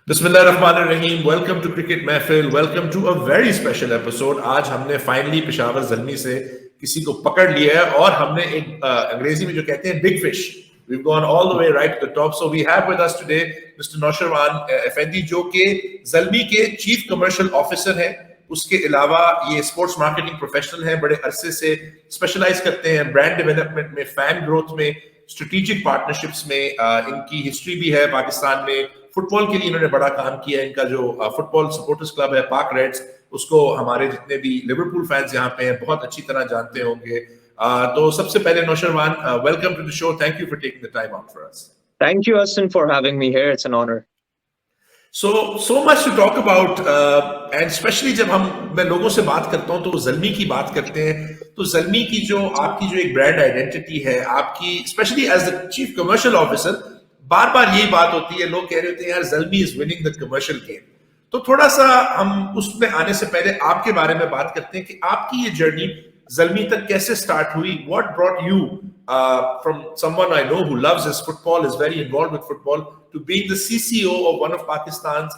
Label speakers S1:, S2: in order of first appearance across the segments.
S1: बिस्मिल्लाहिर्रहमानिर्रहीम welcome to cricket महफिल welcome to a very special episode. आज हमने फाइनली पेशावर जल्मी से किसी को पकड़ लिया है और हमने एक अंग्रेजी में जो कहते हैं big fish, we've gone all the way right to the top. So we have with us today Mr. Nausherwan Effandi जो कि जल्मी के चीफ कमर्शियल ऑफिसर हैं। उसके अलावा ये स्पोर्ट्स मार्केटिंग प्रोफेशनल हैं, बड़े अरसे से स्पेशलाइज करते हैं ब्रांड डेवलपमेंट में, फैन ग्रोथ में, स्ट्रेटेजिक पार्टनरशिप्स में। इनकी हिस्ट्री भी है पाकिस्तान में। फुटबॉल के लिए इन्होंने बड़ा काम किया है। इनका जो फुटबॉल सपोर्टर्स क्लब है पाक रेड्स, उसको हमारे जितने भी लिवरपूल फैंस यहाँ पे हैं बहुत अच्छी तरह जानते होंगे। तो सबसे पहले Nausherwan, welcome to the show, thank you for taking the time out for us.
S2: Thank you, Austin, for having me here. It's an honor.
S1: So much to talk about, and especially जब मैं लोगों से बात करता हूँ तो जल्मी की बात करते हैं, तो जल्मी की जो आपकी जो एक ब्रांड आइडेंटिटी है आपकी, specially as the chief commercial officer, बार बार यही बात होती है, लोग कह रहे होते हैं यार Zalmi is winning the commercial game. तो थोड़ा सा हम उसमें आने से पहले आपके बारे में बात करते हैं कि आपकी ये जर्नी जल्मी तक कैसे स्टार्ट हुई। What brought you from someone I know who loves his football, is very involved with football, to being the CCO of one of Pakistan's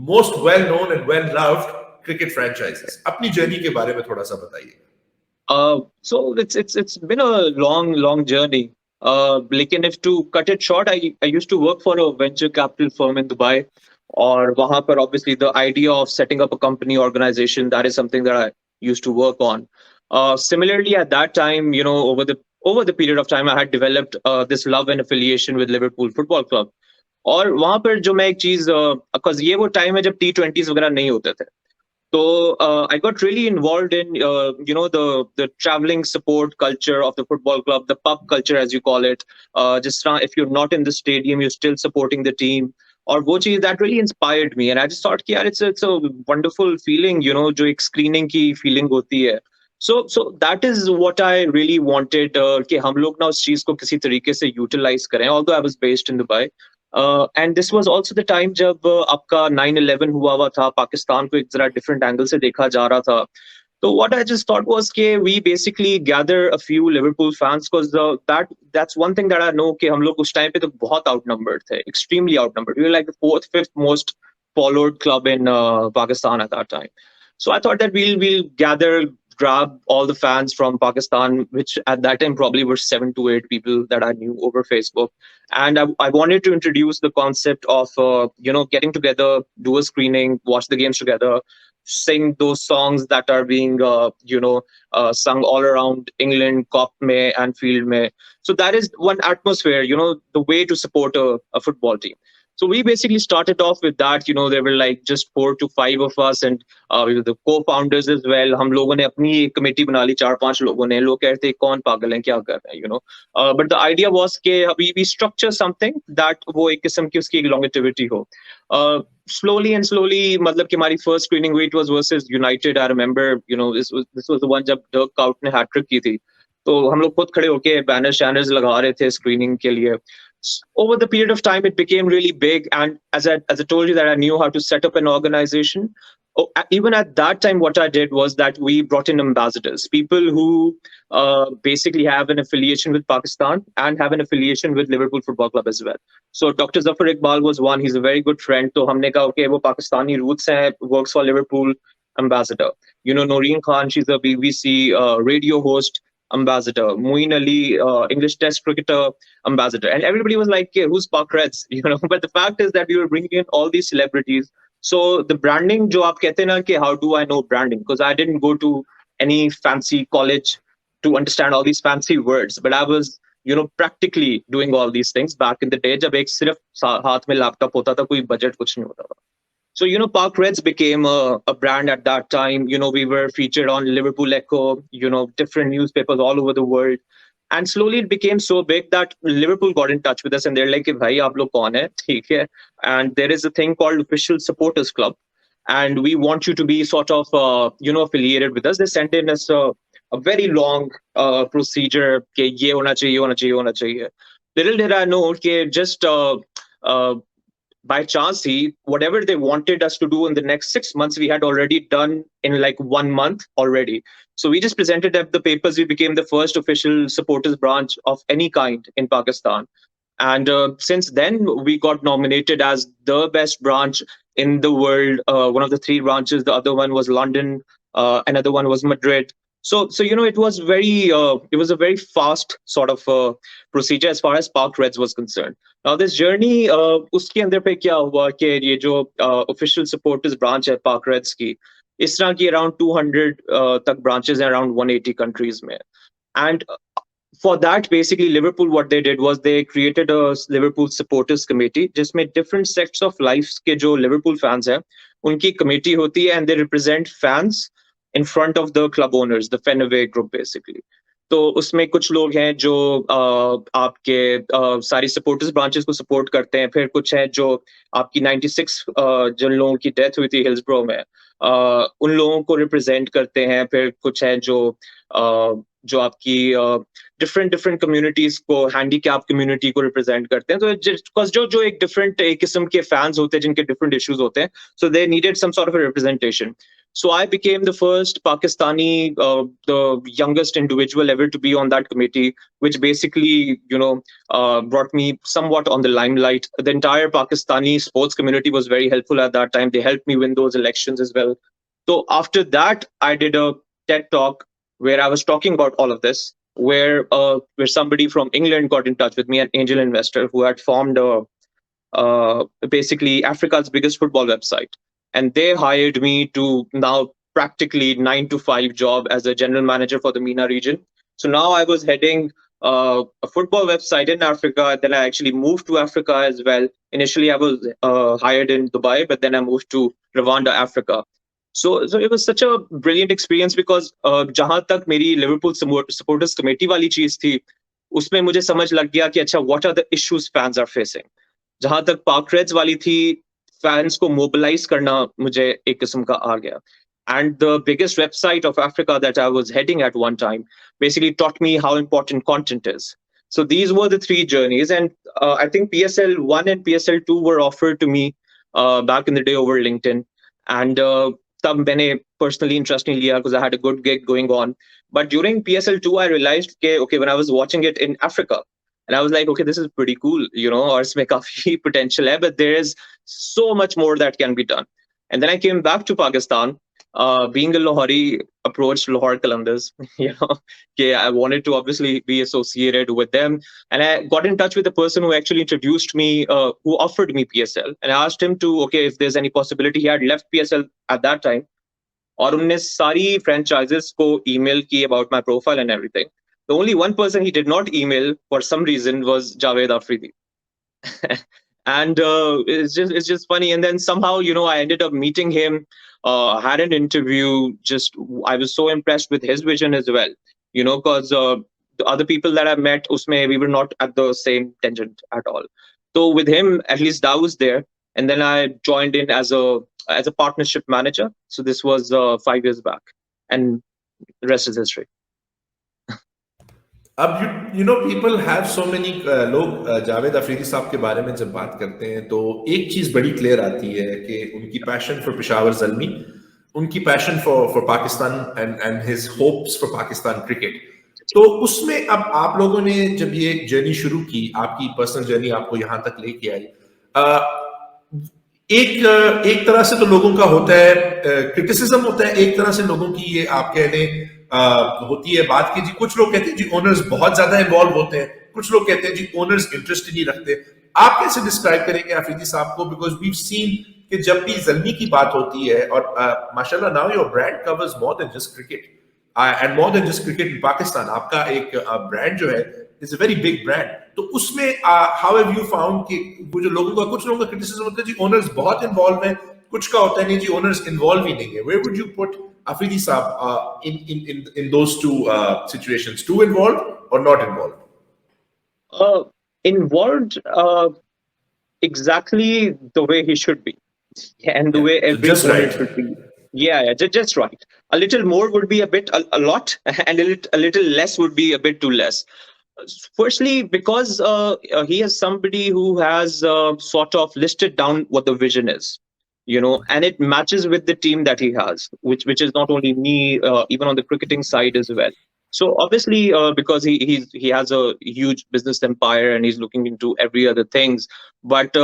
S1: most well-known and well-loved cricket franchises. अपनी journey के बारे में थोड़ा सा बताइए।
S2: So it's been a long journey. लेकिन if to cut it short, I used to work for a venture capital firm in Dubai, और वहाँ पर obviously the idea of setting up a company organization, that is something that I used to work on. Similarly, at that time, you know, over the period of time, I had developed this love and affiliation with Liverpool Football Club. और वहां पर जो मैं एक चीज, because ये वो time है जब T20s वगैरह नहीं होते थे, तो I got really involved in you know the travelling support culture of the football club, the pub culture as you call it. जिस तरह if you are not in the stadium you still supporting the team, और वो चीज that really inspired me and I just thought कि यार it's a wonderful feeling, you know, जो एक screening की फीलिंग होती है। So that is what I really wanted, कि हम लोग ना उस चीज को किसी तरीके से यूटिलाइज करें, although I was based in Dubai. And this was also the time जब आपका 9/11 हुआ था, पाकिस्तान को एक जरा डिफरेंट एंगल से देखा जा रहा था। तो what I just thought was कि we basically gather a few Liverpool fans, because that's one thing that I know कि हम लोग उस टाइम पे तो बहुत outnumbered थे, extremely outnumbered. We were like the 4th, 5th most followed club in Pakistan at that time. So I thought that we'll grab all the fans from Pakistan, which at that time probably were 7 to 8 people that I knew over Facebook. And I wanted to introduce the concept of, you know, getting together, do a screening, watch the games together, sing those songs that are being, sung all around England, Cop mein, Anfield mein. So that is one atmosphere, you know, the way to support a football team. So we basically started off with that. You know, there were like just 4 to 5 of us, and we were the co-founders as well. हम लोगों ने अपनी एक committee बना ली, 4-5 लोगों ने। लोग कहते हैं कौन पागल है, क्या कर रहे हैं, you know. But the idea was कि we structure something that वो एक किस्म की उसकी longevity हो. Slowly and slowly, मतलब कि हमारी first screening हुई, it was versus United. I remember, you know, this was the one जब Dirk Kuyt ने hat-trick की थी, तो हम लोग खुद खड़े होके बैनर्स लगा रहे थे स्क्रीनिंग के लिए. Over the period of time, it became really big, and as I told you that I knew how to set up an organization. Even at that time, what I did was that we brought in ambassadors, people who basically have an affiliation with Pakistan and have an affiliation with Liverpool Football Club as well. So Dr. Zafar Iqbal was one. He's a very good friend. So हमने कहा okay, वो Pakistani roots हैं, works for Liverpool, ambassador. You know, Noreen Khan, she's a BBC radio host, ambassador. Muin Ali, English Test cricketer, ambassador. And everybody was like, hey, who's Park Reds? You know, but the fact is that we were bringing in all these celebrities. So the branding, jo aap kehte na ki how do I know branding? Because I didn't go to any fancy college to understand all these fancy words, but I was, you know, practically doing all these things back in the day. Jab ek sirf haath mein laptop hota tha, koi budget kuch nahi hota tha. So, you know, Park Reds became a brand at that time. You know, we were featured on Liverpool Echo, you know, different newspapers all over the world. And slowly it became so big that Liverpool got in touch with us and they're like, bhai, aap log kaun hai? Theek hai. And there is a thing called Official Supporters Club. And we want you to be sort of, affiliated with us. They sent in us a very long procedure. Ke ye hona chahiye, hona chahiye, hona chahiye. Little did I know that just by chance, whatever they wanted us to do in the next 6 months, we had already done in like 1 month already. So we just presented up the papers. We became the first official supporters branch of any kind in Pakistan. And since then, we got nominated as the best branch in the world. One of the three branches, the other one was London, another one was Madrid. So it was a very fast sort of procedure as far as Park Reds was concerned. Now this journey, उसके अंदर पे क्या हुआ कि ये जो official supporters branch है Park Reds की, इस तरह की around 200 तक branches हैं around 180 countries में. And for that, basically, Liverpool, what they did was they created a Liverpool supporters committee, जिसमें different sects of life के जो Liverpool fans हैं, उनकी committee होती है, and they represent fans in front of the club owners, the Fenway group, basically. तो उसमें कुछ लोग हैं जो आपके सारी supporters branches को support करते हैं, फिर कुछ हैं जो आपकी 96 जिन लोगों की death हुई थी हिल्सब्रो में, उन लोगों को represent करते हैं, फिर कुछ हैं जो आपकी डिफरेंट कम्युनिटीज को, हैंडीकैप कम्युनिटी को रिप्रेजेंट करते हैं. तो जो एक डिफरेंट एक किस्म के फैंस होते हैं जिनके डिफरेंट इश्यूज होते हैं, so they needed some sort of a representation. So I became the first Pakistani, the youngest individual ever to be on that committee, which basically, brought me somewhat on the limelight. The entire Pakistani sports community was very helpful at that time. They helped me win those elections as well. So after that, I did a TED talk where I was talking about all of this, where somebody from England got in touch with me, an angel investor who had formed basically Africa's biggest football website. And they hired me to now practically 9 to 5 job as a general manager for the MENA region. So now I was heading a football website in Africa. Then I actually moved to Africa as well. Initially, I was hired in Dubai, but then I moved to Rwanda, Africa. So it was such a brilliant experience because जहाँ तक मेरी Liverpool supporters committee वाली चीज थी, उसमें मुझे समझ लग गया कि अच्छा what are the issues fans are facing. जहाँ तक Park Reds वाली थी, fans को mobilize करना मुझे एक किस्म का आ गया. And the biggest website of Africa that I was heading at one time basically taught me how important content is. So these were the three journeys, and I think PSL 1 and PSL 2 were offered to me back in the day over LinkedIn. And तब मैंने personally interest नहीं लिया because I had a good gig going on. But during PSL 2, I realized okay, when I was watching it in Africa, and I was like, okay, this is pretty cool, और इसमें काफी potential है, but there is so much more that can be done. And then I came back to Pakistan, being a Lahori, approached Lahore Qalandars, I wanted to obviously be associated with them. And I got in touch with the person who actually introduced me, who offered me PSL. And I asked him to, okay, if there's any possibility. He had left PSL at that time. और उनने सारी franchises को email की about my profile and everything. The only one person he did not email for some reason was Javed Afridi. And it's just funny. And then somehow, I ended up meeting him, had an interview. I was so impressed with his vision as well, because the other people that I met, we were not at the same tangent at all. So with him, at least I was there. And then I joined in as a partnership manager. So this was 5 years back, and the rest is history.
S1: अब people have so many लोग जावेद अफरीदी साहब के बारे में जब बात करते हैं तो एक चीज बड़ी क्लियर आती है कि उनकी पैशन फॉर पेशावर ज़ल्मी, उनकी passion for Pakistan and his hopes for Pakistan cricket. तो उसमें अब आप लोगों ने जब ये जर्नी शुरू की, आपकी पर्सनल जर्नी आपको यहाँ तक लेके आई, एक तरह से तो लोगों का होता है क्रिटिसिज्म होता है, एक तरह से लोगों की ये आप कह लें होती है बात की जी, कुछ लोग कहते हैं जी ओनर्स बहुत ज्यादा इन्वॉल्व होते हैं, कुछ लोग कहते हैं जी ओनर्स इंटरेस्ट नहीं रखते. आप कैसे डिस्क्राइब करेंगे अफरीदी साहब को? बिकॉज वी सीन कि जब भी ज़ल्मी की बात होती है, और माशाल्लाह now your brand covers more than just cricket and more than just cricket in Pakistan. आपका एक ब्रांड जो है is a very big brand. तो उसमें हाउ हैव यू फाउंड कि वो जो लोगों का, कुछ लोगों का क्रिटिसिज्म होता है जी ओनर्स बहुत इन्वॉल्व हैं, कुछ का होता है नहीं जी ओनर्स इन्वॉल्व ही नहीं है. Where would you put Afridi Saab in those two situations? Too involved or not involved?
S2: Involved exactly the way he should be, and the way every owner should be. Yeah, just right. A little more would be a lot, and a little less would be a bit too less. Firstly, because he is somebody who has sort of listed down what the vision is. And it matches with the team that he has, which is not only me, even on the cricketing side as well. So obviously, because he has a huge business empire and he's looking into every other things, but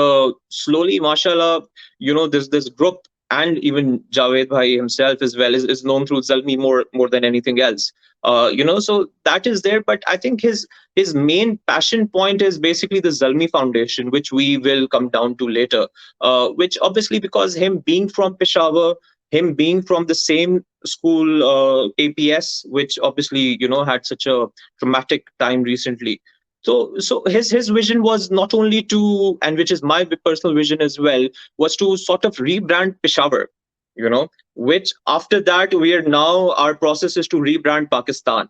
S2: slowly, mashallah, this group and even Javed Bhai himself as well is known through Zalmi more than anything else. So that is there. But I think his main passion point is basically the Zalmi Foundation, which we will come down to later. Which obviously, because him being from Peshawar, him being from the same school, APS, which obviously had such a traumatic time recently. So his vision was not only to, and which is my personal vision as well, was to sort of rebrand Peshawar. Which after that we are now, our process is to rebrand Pakistan.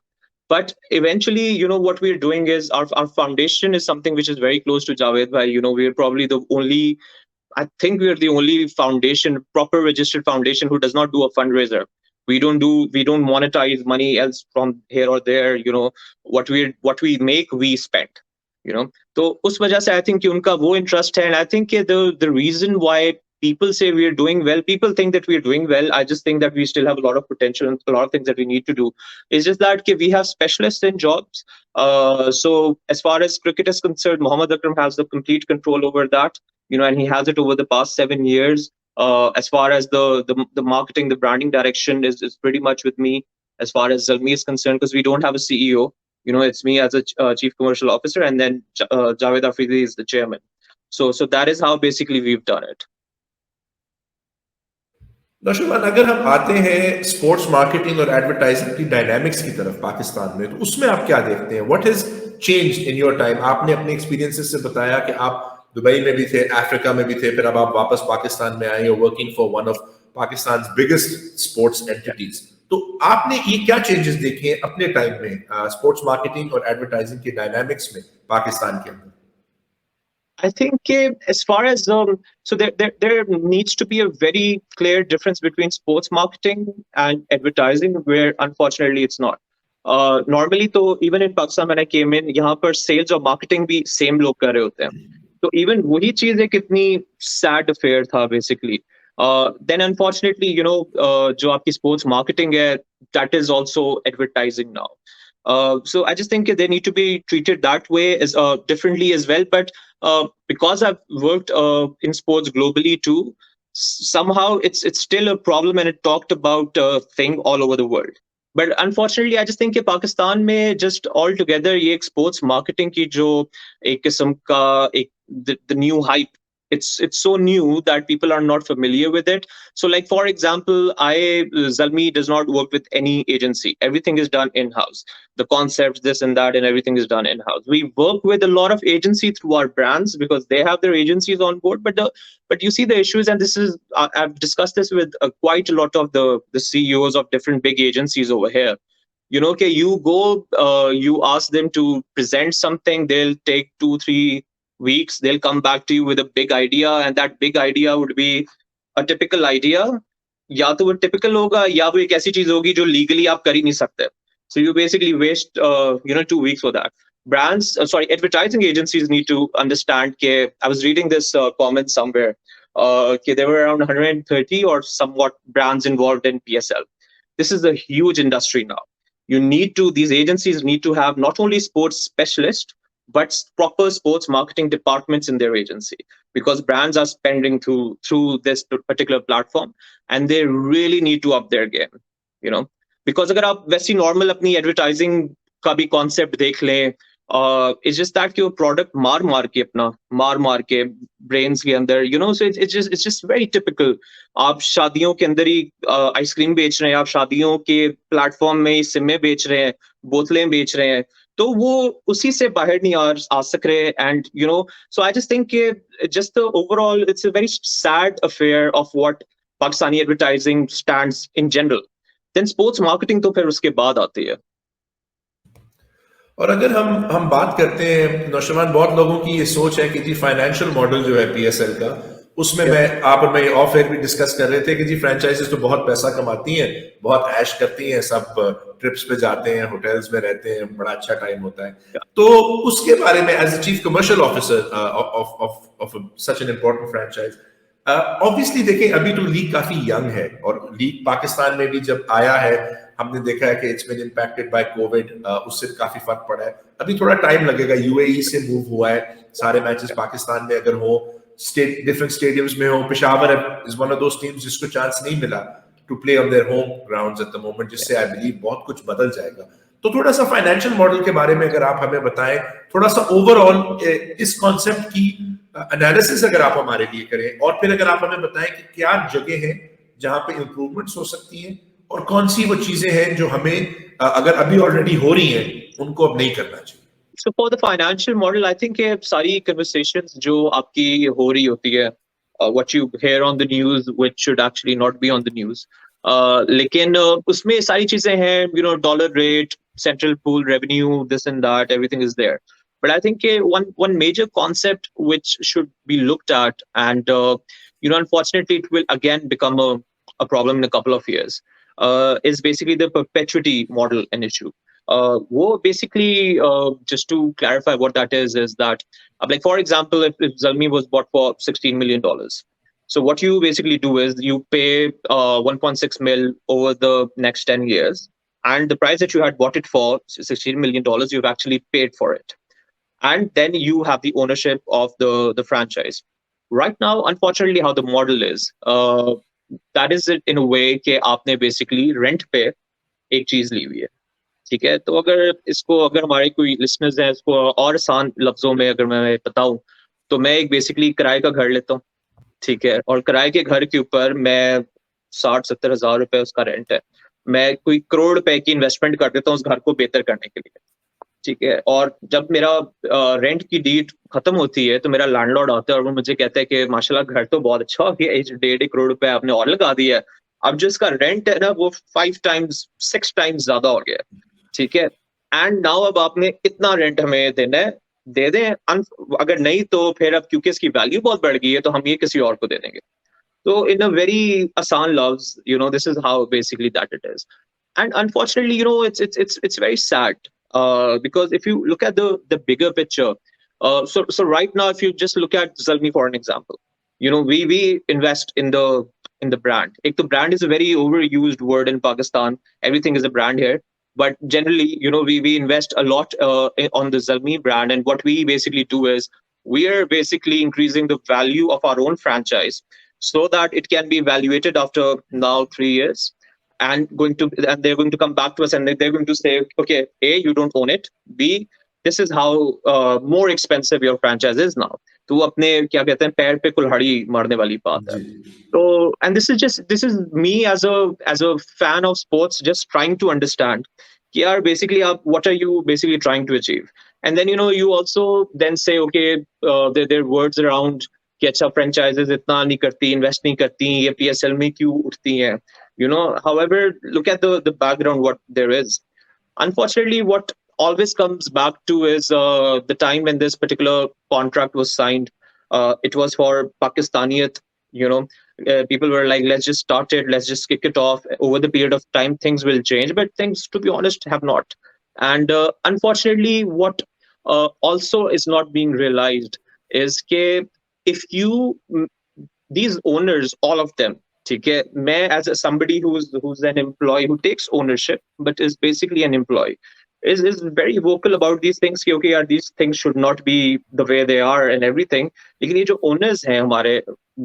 S2: But eventually, what we're doing is our foundation is something which is very close to Javed Bhai. We're probably the only, I think we are the only foundation, proper registered foundation, who does not do a fundraiser. We don't monetize money else from here or there. What we make, we spend. तो उस वजह से I think कि उनका वो interest है, and I think the reason why people say we are doing well, people think that we are doing well. I just think that we still have a lot of potential and a lot of things that we need to do. It's just that we have specialists in jobs. So as far as cricket is concerned, Mohammad Akram has the complete control over that. And he has it over the past 7 years. As far as the marketing, the branding direction is pretty much with me. As far as Zalmi is concerned, because we don't have a CEO, it's me as a chief commercial officer, and then Javed Afridi is the chairman. So that is how basically we've done it.
S1: Nausherwan, अगर हम आते हैं sports marketing और advertising की dynamics की तरफ पाकिस्तान में, तो उसमें आप क्या देखते हैं? What has changed in your time? आपने अपने एक्सपीरियंसेस से बताया कि आप दुबई में भी थे, अफ्रीका में भी थे, फिर अब आप वापस पाकिस्तान में आए, working for one of Pakistan biggest sports entities. तो आपने ये क्या चेंजेस देखे हैं अपने टाइम में स्पोर्ट्स मार्केटिंग और एडवर्टाइजिंग के डायनामिक्स में पाकिस्तान के अंदर?
S2: I think as far as so there needs to be a very clear difference between sports marketing and advertising, where unfortunately it's not. Normally, तो even in Pakistan when I came in, यहाँ पर sales और marketing भी same लोग कर रहे होते हैं. तो even वही चीज एक इतनी sad affair था basically. Then unfortunately, जो आपकी sports marketing है, that is also advertising now. So I just think they need to be treated that way, as differently as well. But because I've worked in sports globally too, somehow it's still a problem, and it talked about thing all over the world. But unfortunately, I just think that Pakistan में just altogether ये sports marketing की जो एक किस्म का the new hype, it's so new that people are not familiar with it. So like for example, Zalmi does not work with any agency. Everything is done in-house. The concepts, this and that, and everything is done in-house. We work with a lot of agency through our brands because they have their agencies on board. But you see the issues, and this is I've discussed this with quite a lot of the CEOs of different big agencies over here. Okay, you go, you ask them to present something, they'll take 2-3 weeks, they'll come back to you with a big idea, and that big idea would be a typical idea. या तो वो typical होगा, या वो एक ऐसी चीज होगी जो legally आप कर ही नहीं सकते. So you basically waste 2 weeks for that. Advertising agencies need to understand that, I was reading this comment somewhere, there were around 130 or somewhat brands involved in PSL. This is a huge industry now. These agencies need to have not only sports specialists, but proper sports marketing departments in their agency, because brands are spending through this particular platform, and they really need to up their game. Because अगर आप वैसी normal अपनी advertising का भी concept देख लें, it's just that कि वो product मार के brains के अंदर, so it's just very typical. आप शादियों के अंदर ही आइसक्रीम बेच रहे हैं, आप शादियों के प्लेटफॉर्म में सिम्मे बेच रहे हैं, बोतलें बेच रहे हैं, तो वो उसी से बाहर नहीं आ सक रहे. And so I just think just the overall, it's a very sad affair of what Pakistani advertising stands in general. Then sports marketing तो फिर उसके बाद आती है.
S1: और अगर हम बात करते हैं नौशरवान, बहुत लोगों की ये सोच है कि जी फाइनेंशियल मॉडल जो है पीएसएल का, उसमें आप और मैं ऑफ एयर भी डिस्कस कर रहे थे कि जी फ्रेंचाइजीज तो बहुत पैसा कमाती हैं, बहुत ऐश करती हैं, सब ट्रिप्स पे जाते हैं, होटल्स में रहते हैं, बड़ा अच्छा टाइम होता है. तो उसके बारे में as a chief commercial officer of such an important franchise, obviously देखें अभी तो लीग काफी यंग है, और लीग पाकिस्तान में भी जब आया है हमने देखा है कि it's been impacted by Covid, उससे काफी फर्क पड़ा है. अभी थोड़ा टाइम लगेगा. यूएई से मूव हुआ है, सारे मैचेस पाकिस्तान में अगर हो, डिफरेंट स्टेडियम्स में हो. Peshawar is one of those teams जिसको चांस नहीं मिला to play on their home grounds at the moment, जिससे आई बिलीव बहुत कुछ बदल जाएगा. तो थोड़ा सा फाइनेंशियल मॉडल के बारे में अगर आप हमें बताएं, थोड़ा सा ओवरऑल इस कॉन्सेप्ट की एनालिसिस अगर आप हमारे लिए करें, और फिर अगर आप हमें बताएं कि क्या जगह है जहां पे इंप्रूवमेंट्स हो सकती हैं और कौन सी वो चीजें हैं जो हमें अगर अभी ऑलरेडी हो रही हैं उनको अब नहीं करना चाहिए.
S2: So for the financial model, I think ये सारी conversations जो आपकी हो रही होती है, what you hear on the news, which should actually not be on the news. लेकिन उसमें सारी चीजें हैं, dollar rate, central pool revenue, this and that, everything is there. But I think one major concept which should be looked at, and unfortunately it will again become a problem in a couple of years, is basically the perpetuity model an issue. Wo basically, just to clarify what that is that, like for example, if Zalmi was bought for $16 million, so what you basically do is you pay 1.6 mil over the next 10 years, and the price that you had bought it for, $16 million, you've actually paid for it, and then you have the ownership of the franchise. Right now, unfortunately, how the model is, that is it in a way कि आपने basically rent पे एक चीज ली हुई है. ठीक है, तो अगर हमारे कोई लिसनर्स हैं, इसको और आसान लफ्जों में अगर मैं बताऊं, तो मैं एक बेसिकली किराए का घर लेता हूँ. ठीक है, और किराए के घर के ऊपर मैं 60-70 हजार रुपए उसका रेंट है. मैं कोई करोड़ रुपए की इन्वेस्टमेंट कर देता हूँ उस घर को बेहतर करने के लिए. ठीक है, और जब मेरा रेंट की डीड खत्म होती है तो मेरा लैंडलॉर्ड आता है और वो मुझे कहता है कि माशाल्लाह घर तो बहुत अच्छा हो गया, 1.5 करोड़ रुपए आपने और लगा दिया है, अब जो इसका रेंट है ना वो 5 टाइम्स 6 टाइम्स ज्यादा हो गया. ठीक है, एंड नाउ अब आपने इतना रेंट हमें देना है, दे दें. अगर नहीं तो फिर अब क्योंकि इसकी वैल्यू बहुत बढ़ गई है तो हम ये किसी और को दे देंगे. तो इन अ वेरी आसान लफ्ज, this is how basically that it is. And unfortunately, it's very sad, because if you look at the bigger picture, so right now, if you just look at Zalmi for an example, we invest in the brand. Ek to brand is a very overused word in Pakistan. Everything is a brand here, but generally, we invest a lot on the Zalmi brand, and what we basically do is we are basically increasing the value of our own franchise so that it can be evaluated after now 3 years. And they're going to come back to us and they're going to say, okay, A, you don't own it. B, this is how more expensive your franchise is now. तो अपने क्या कहते हैं पैर पे कुल्हाड़ी मारने वाली बात है. So, and this is me as a fan of sports just trying to understand कि यार basically what are you basically trying to achieve. And then you also then say, okay, there are words around कि अच्छा franchises इतना नहीं करती, invest नहीं करती, ये PSL में क्यों उठती हैं. However, look at the background, what there is. Unfortunately, what always comes back to is the time when this particular contract was signed. It was for Pakistaniyat. People were like, let's just start it, let's just kick it off. Over the period of time, things will change, but things, to be honest, have not. And unfortunately, what also is not being realized is that if these owners, all of them, ठीक है, मैं as somebody who's an employee who takes ownership but is basically an employee, is very vocal about these things कि okay यार, these things should not be the way they are and everything. लेकिन ये जो owners हैं हमारे,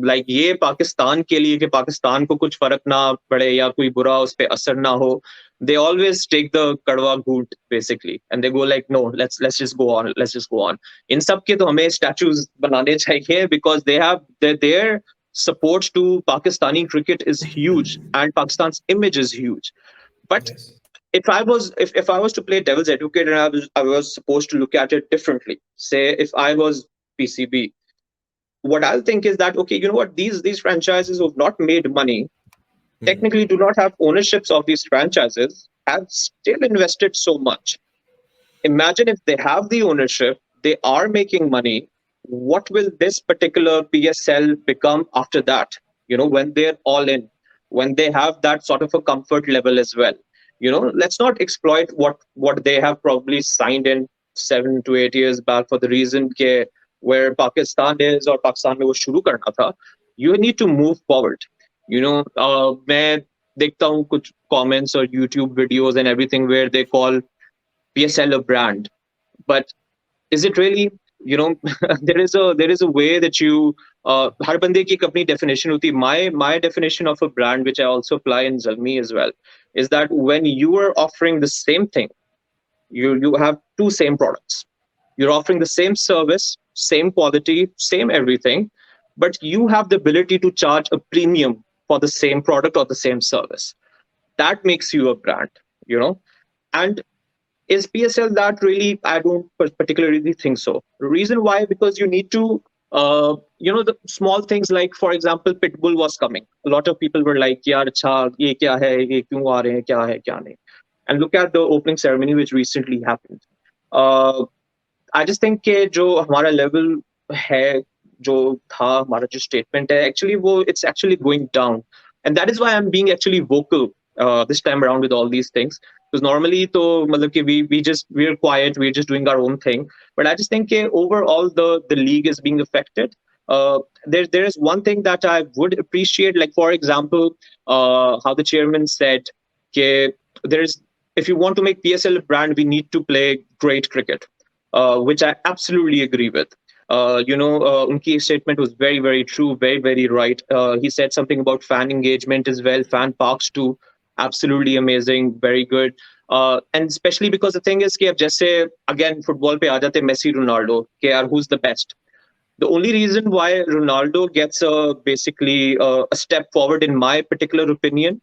S2: like ये पाकिस्तान के लिए कि पाकिस्तान को कुछ फर्क ना पड़े या कोई बुरा उस पे असर ना हो, they always take the कड़वा घूंट basically and they go like no, let's just go on. इन सब के तो हमें statues बनाने चाहिए because they have their support to Pakistani cricket is huge and Pakistan's image is huge. But yes, if I was to play devil's advocate and I was supposed to look at it differently, say if I was PCB, what I'll think is that okay, you know what, these franchises who've not made money, technically do not have ownerships of these franchises, have still invested so much. Imagine if they have the ownership, they are making money, what will this particular PSL become after that? When they're all in, when they have that sort of a comfort level as well. Let's not exploit what they have probably signed in 7 to 8 years back for the reason that where Pakistan is or Pakistan mein wo shuru karna tha. You need to move forward. मैं देखता हूँ कुछ comments or YouTube videos and everything where they call PSL a brand. But is it really? You know, there is a way that you हर बंदे की एक अपनी definition होती है. My definition of a brand, which I also apply in Zalmi as well, is that when you are offering the same thing, you have two same products. You're offering the same service, same quality, same everything, but you have the ability to charge a premium for the same product or the same service. That makes you a brand, you know. And is PSL that really? I don't particularly think so. The reason why, because you need to, the small things like, for example, Pitbull was coming. A lot of people were like, "यार अच्छा ये क्या है? ये क्यों आ रहे हैं? क्या है क्या नहीं?" And look at the opening ceremony which recently happened. Uh, I just think कि जो हमारा level है, जो था हमारा जो statement है, actually वो it's actually going down, and that is why I'm being actually vocal this time around with all these things. Because normally तो मतलब कि we're quiet, we're just doing our own thing, but I just think कि overall the league is being affected. There is one thing that I would appreciate, like for example, how the chairman said कि there's if you want to make PSL a brand, we need to play great cricket, which I absolutely agree with. Unki statement was very, very true, very, very right. He said something about fan engagement as well, fan parks too. Absolutely amazing, very good. And especially because the thing is, कि अब जैसे again football पे आ जाते Messi, Ronaldo, कि यार who's the best? The only reason why Ronaldo gets basically a step forward, in my particular opinion,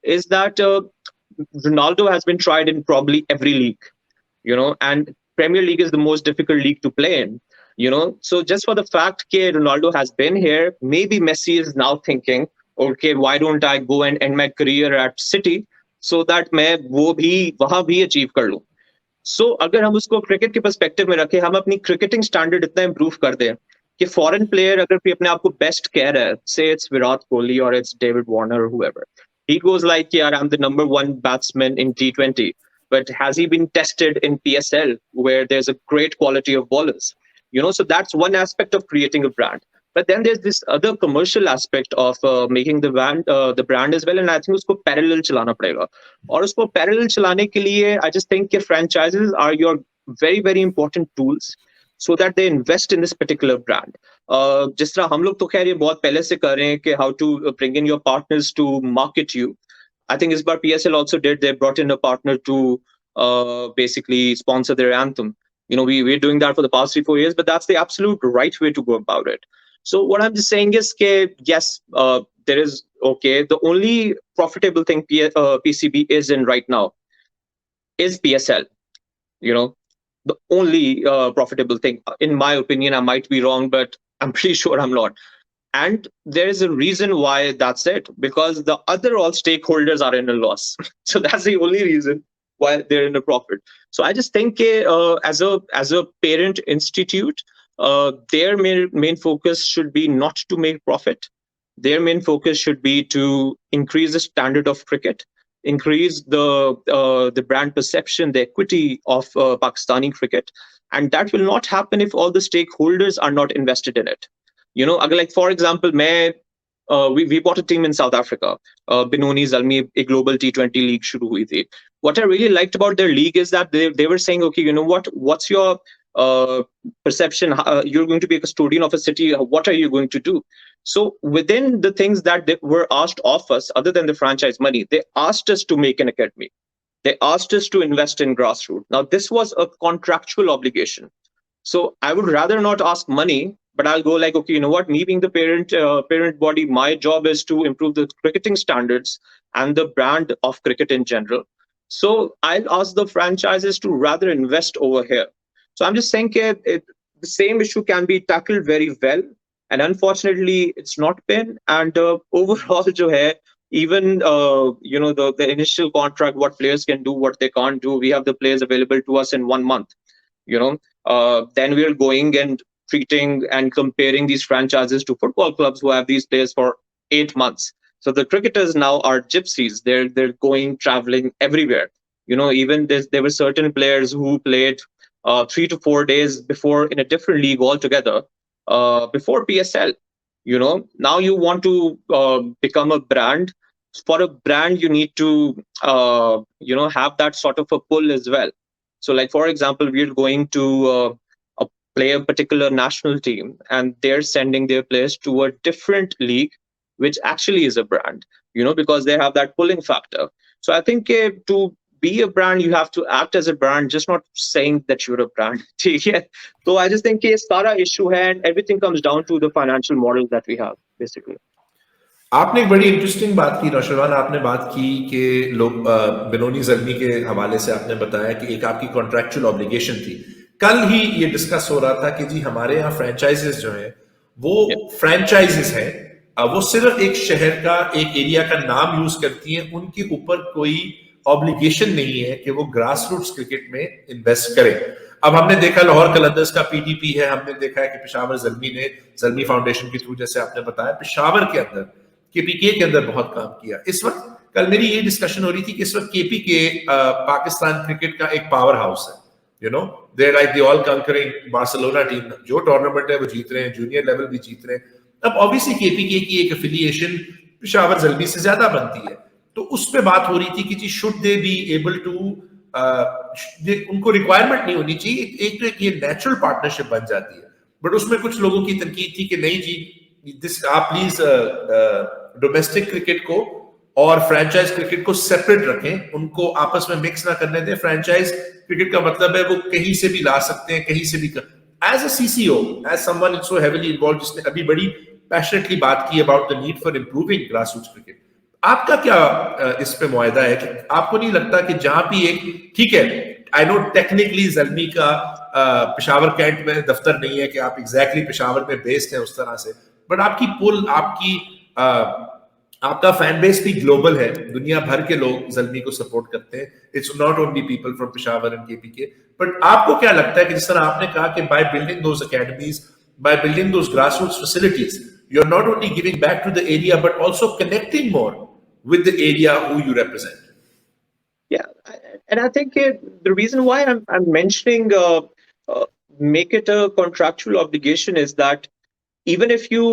S2: is that Ronaldo has been tried in probably every league, and Premier League is the most difficult league to play in, So just for the fact that Ronaldo has been here, maybe Messi is now thinking, okay, why don't I go and end my career at City so that मैं वो भी वहां भी achieve कर लूं. सो अगर हम उसको क्रिकेट के पर्सपेक्टिव में रखें, हम अपनी क्रिकेटिंग स्टैंडर्ड इतना इंप्रूव कर दें कि फॉरेन प्लेयर अगर कोई अपने आप को बेस्ट कह रहा है, से इट्स विराट कोहली और इट्स डेविड वार्नर और whoever, he goes like, yeah, I'm the number one batsman in T20, but has he been tested in PSL where there's a great quality of bowlers? So that's one aspect of creating a brand. But then there's this other commercial aspect of making the brand as well, and I think उसको parallel चलाना पड़ेगा. और उसको parallel चलाने के लिए, I just think कि franchises are your very, very important tools so that they invest in this particular brand. जिस तरह हम लोग तो खैर ये बहुत पहले से कर रहे हैं कि how to bring in your partners to market you. I think इस बार PSL also did. They brought in a partner to basically sponsor their anthem. We're doing that for the past 3-4 years, but that's the absolute right way to go about it. So what I'm just saying is that yes, there is the only profitable thing PCB is in right now is PSL. The only profitable thing, in my opinion. I might be wrong, but I'm pretty sure I'm not. And there is a reason why that's it, because the other all stakeholders are in a loss. So that's the only reason why they're in a profit. So I just think as a parent institute, their main focus should be not to make profit. Their main focus should be to increase the standard of cricket, increase the brand perception, the equity of Pakistani cricket, and that will not happen if all the stakeholders are not invested in it. Like for example, we bought a team in South Africa. Benoni Zalmi, a global T20 league shuru hui thi. What I really liked about their league is that they were saying, okay, you know what's your perception? You're going to be a custodian of a city. What are you going to do? So within the things that they were asked of us, other than the franchise money, they asked us to make an academy. They asked us to invest in grassroots. Now, this was a contractual obligation. So I would rather not ask money, but I'll go like, okay, you know what? Me being the parent body, my job is to improve the cricketing standards and the brand of cricket in general. So I'll ask the franchises to rather invest over here. So I'm just saying the same issue can be tackled very well. And unfortunately, it's not been. And overall, jo hai, even the initial contract, what players can do, what they can't do, we have the players available to us in 1 month. Then we're going and treating and comparing these franchises to football clubs who have these players for 8 months. So the cricketers now are gypsies. They're going traveling everywhere. Even there were certain players who played 3 to 4 days before in a different league altogether, before PSL. Now you want to become a brand. for a brand you need to have that sort of a pull as well. So like for example, we're going to play a particular national team and they're sending their players to a different league, which actually is a brand, because they have that pulling factor. So I think to be a brand, you have to act as a brand, just not saying that you're a brand. Yeah. So I just think it's सारा issue है, and everything comes down to the financial model that we have, basically.
S1: आपने एक बड़ी interesting बात की नौशरवान, आपने बात की कि लोग बेनोनी जल्मी के हवाले से आपने बताया कि एक आपकी कॉन्ट्रैक्चुअल ऑब्लिगेशन थी। कल ही ये डिस्कस हो रहा था कि जी हमारे यहाँ फ्रेंचाइजेस जो है वो फ्रेंचाइजेस है, वो सिर्फ एक शहर का एक एरिया का नाम यूज करती हैं, उनके ऊपर कोई ऑब्लिगेशन नहीं है कि वो ग्रास रूट्स क्रिकेट में इन्वेस्ट करें। अब हमने देखा लाहौर कलंदर्स का पीडीपी है, हमने देखा है कि पेशावर जल्मी ने जल्मी फाउंडेशन के थ्रू, जैसे आपने बताया, पेशावर के अंदर केपीके के अंदर बहुत काम किया। इस वक्त कल मेरी ये डिस्कशन हो रही थी कि इस वक्त केपीके पाकिस्तान क्रिकेट का एक पावर हाउस है, they like the all concurring Barcelona team, जो टूर्नामेंट है वो जीत रहे हैं, जूनियर लेवल भी जीत रहे हैं। अब ऑब्वियसली केपीके की एक एफिलिएशन पेशावर जल्मी से ज्यादा बनती है, तो उस पे बात हो रही थी कि जी should they be able to, उनको रिक्वायरमेंट नहीं होनी चाहिए, एक तो एक ये नेचुरल पार्टनरशिप बन जाती है। बट उसमें कुछ लोगों की तनकीद थी कि नहीं जी, आप प्लीज डोमेस्टिक क्रिकेट को और फ्रेंचाइज क्रिकेट को सेपरेट रखें, उनको आपस में मिक्स ना करने दें। फ्रेंचाइज क्रिकेट का मतलब है वो कहीं से भी ला सकते हैं, कहीं से भी as a CCO, as someone so heavily involve, जिसने अभी बड़ी पैशनेटली बात की about the need for improving grassroots cricket, आपका क्या इस पे मुआहदा है? कि आपको नहीं लगता कि जहां भी एक, ठीक है, आई नो टेक्निकली जल्मी का पेशावर कैंट में दफ्तर नहीं है कि आप एग्जैक्टली पेशावर में बेस्ड हैं उस तरह से, बट आपकी पुल, आपका फैन बेस भी ग्लोबल है, दुनिया भर के लोग जल्मी को सपोर्ट करते हैं। It's not only people from Peshawar and KPK. But आपको क्या लगता है कि जिस तरह आपने कहा कि by building those academies, by building those grassroots facilities, you are not only giving back to the area but also connecting more with the area who you represent?
S2: Yeah, and I think the reason why I'm mentioning make it a contractual obligation is that even if you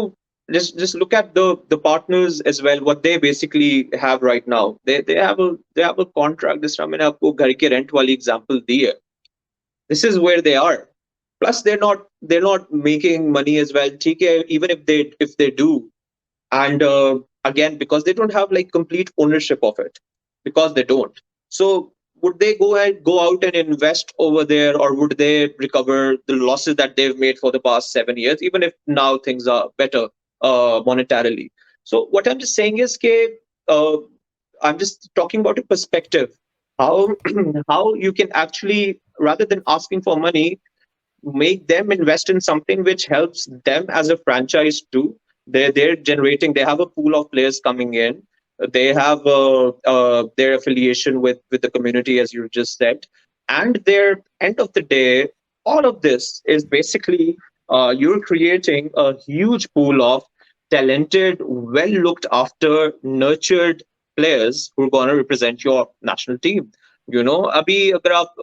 S2: just look at the partners as well, what they basically have right now, they have a contract. This time मैंने आपको घर के rent वाली example दी है. This is where they are. Plus they're not making money as well. ठीक है, even if they do, and again, because they don't have like complete ownership of it, because they don't. So would they go out and invest over there, or would they recover the losses that they've made for the past 7 years, even if now things are better monetarily? So what I'm just saying is I'm just talking about a perspective, how you can actually, rather than asking for money, make them invest in something which helps them as a franchise too. They're generating, they have a pool of players coming in, they have their affiliation with the community, as you just said, and their end of the day, all of this is basically you're creating a huge pool of talented, well looked after, nurtured players who are going to represent your national team. अभी अगर आप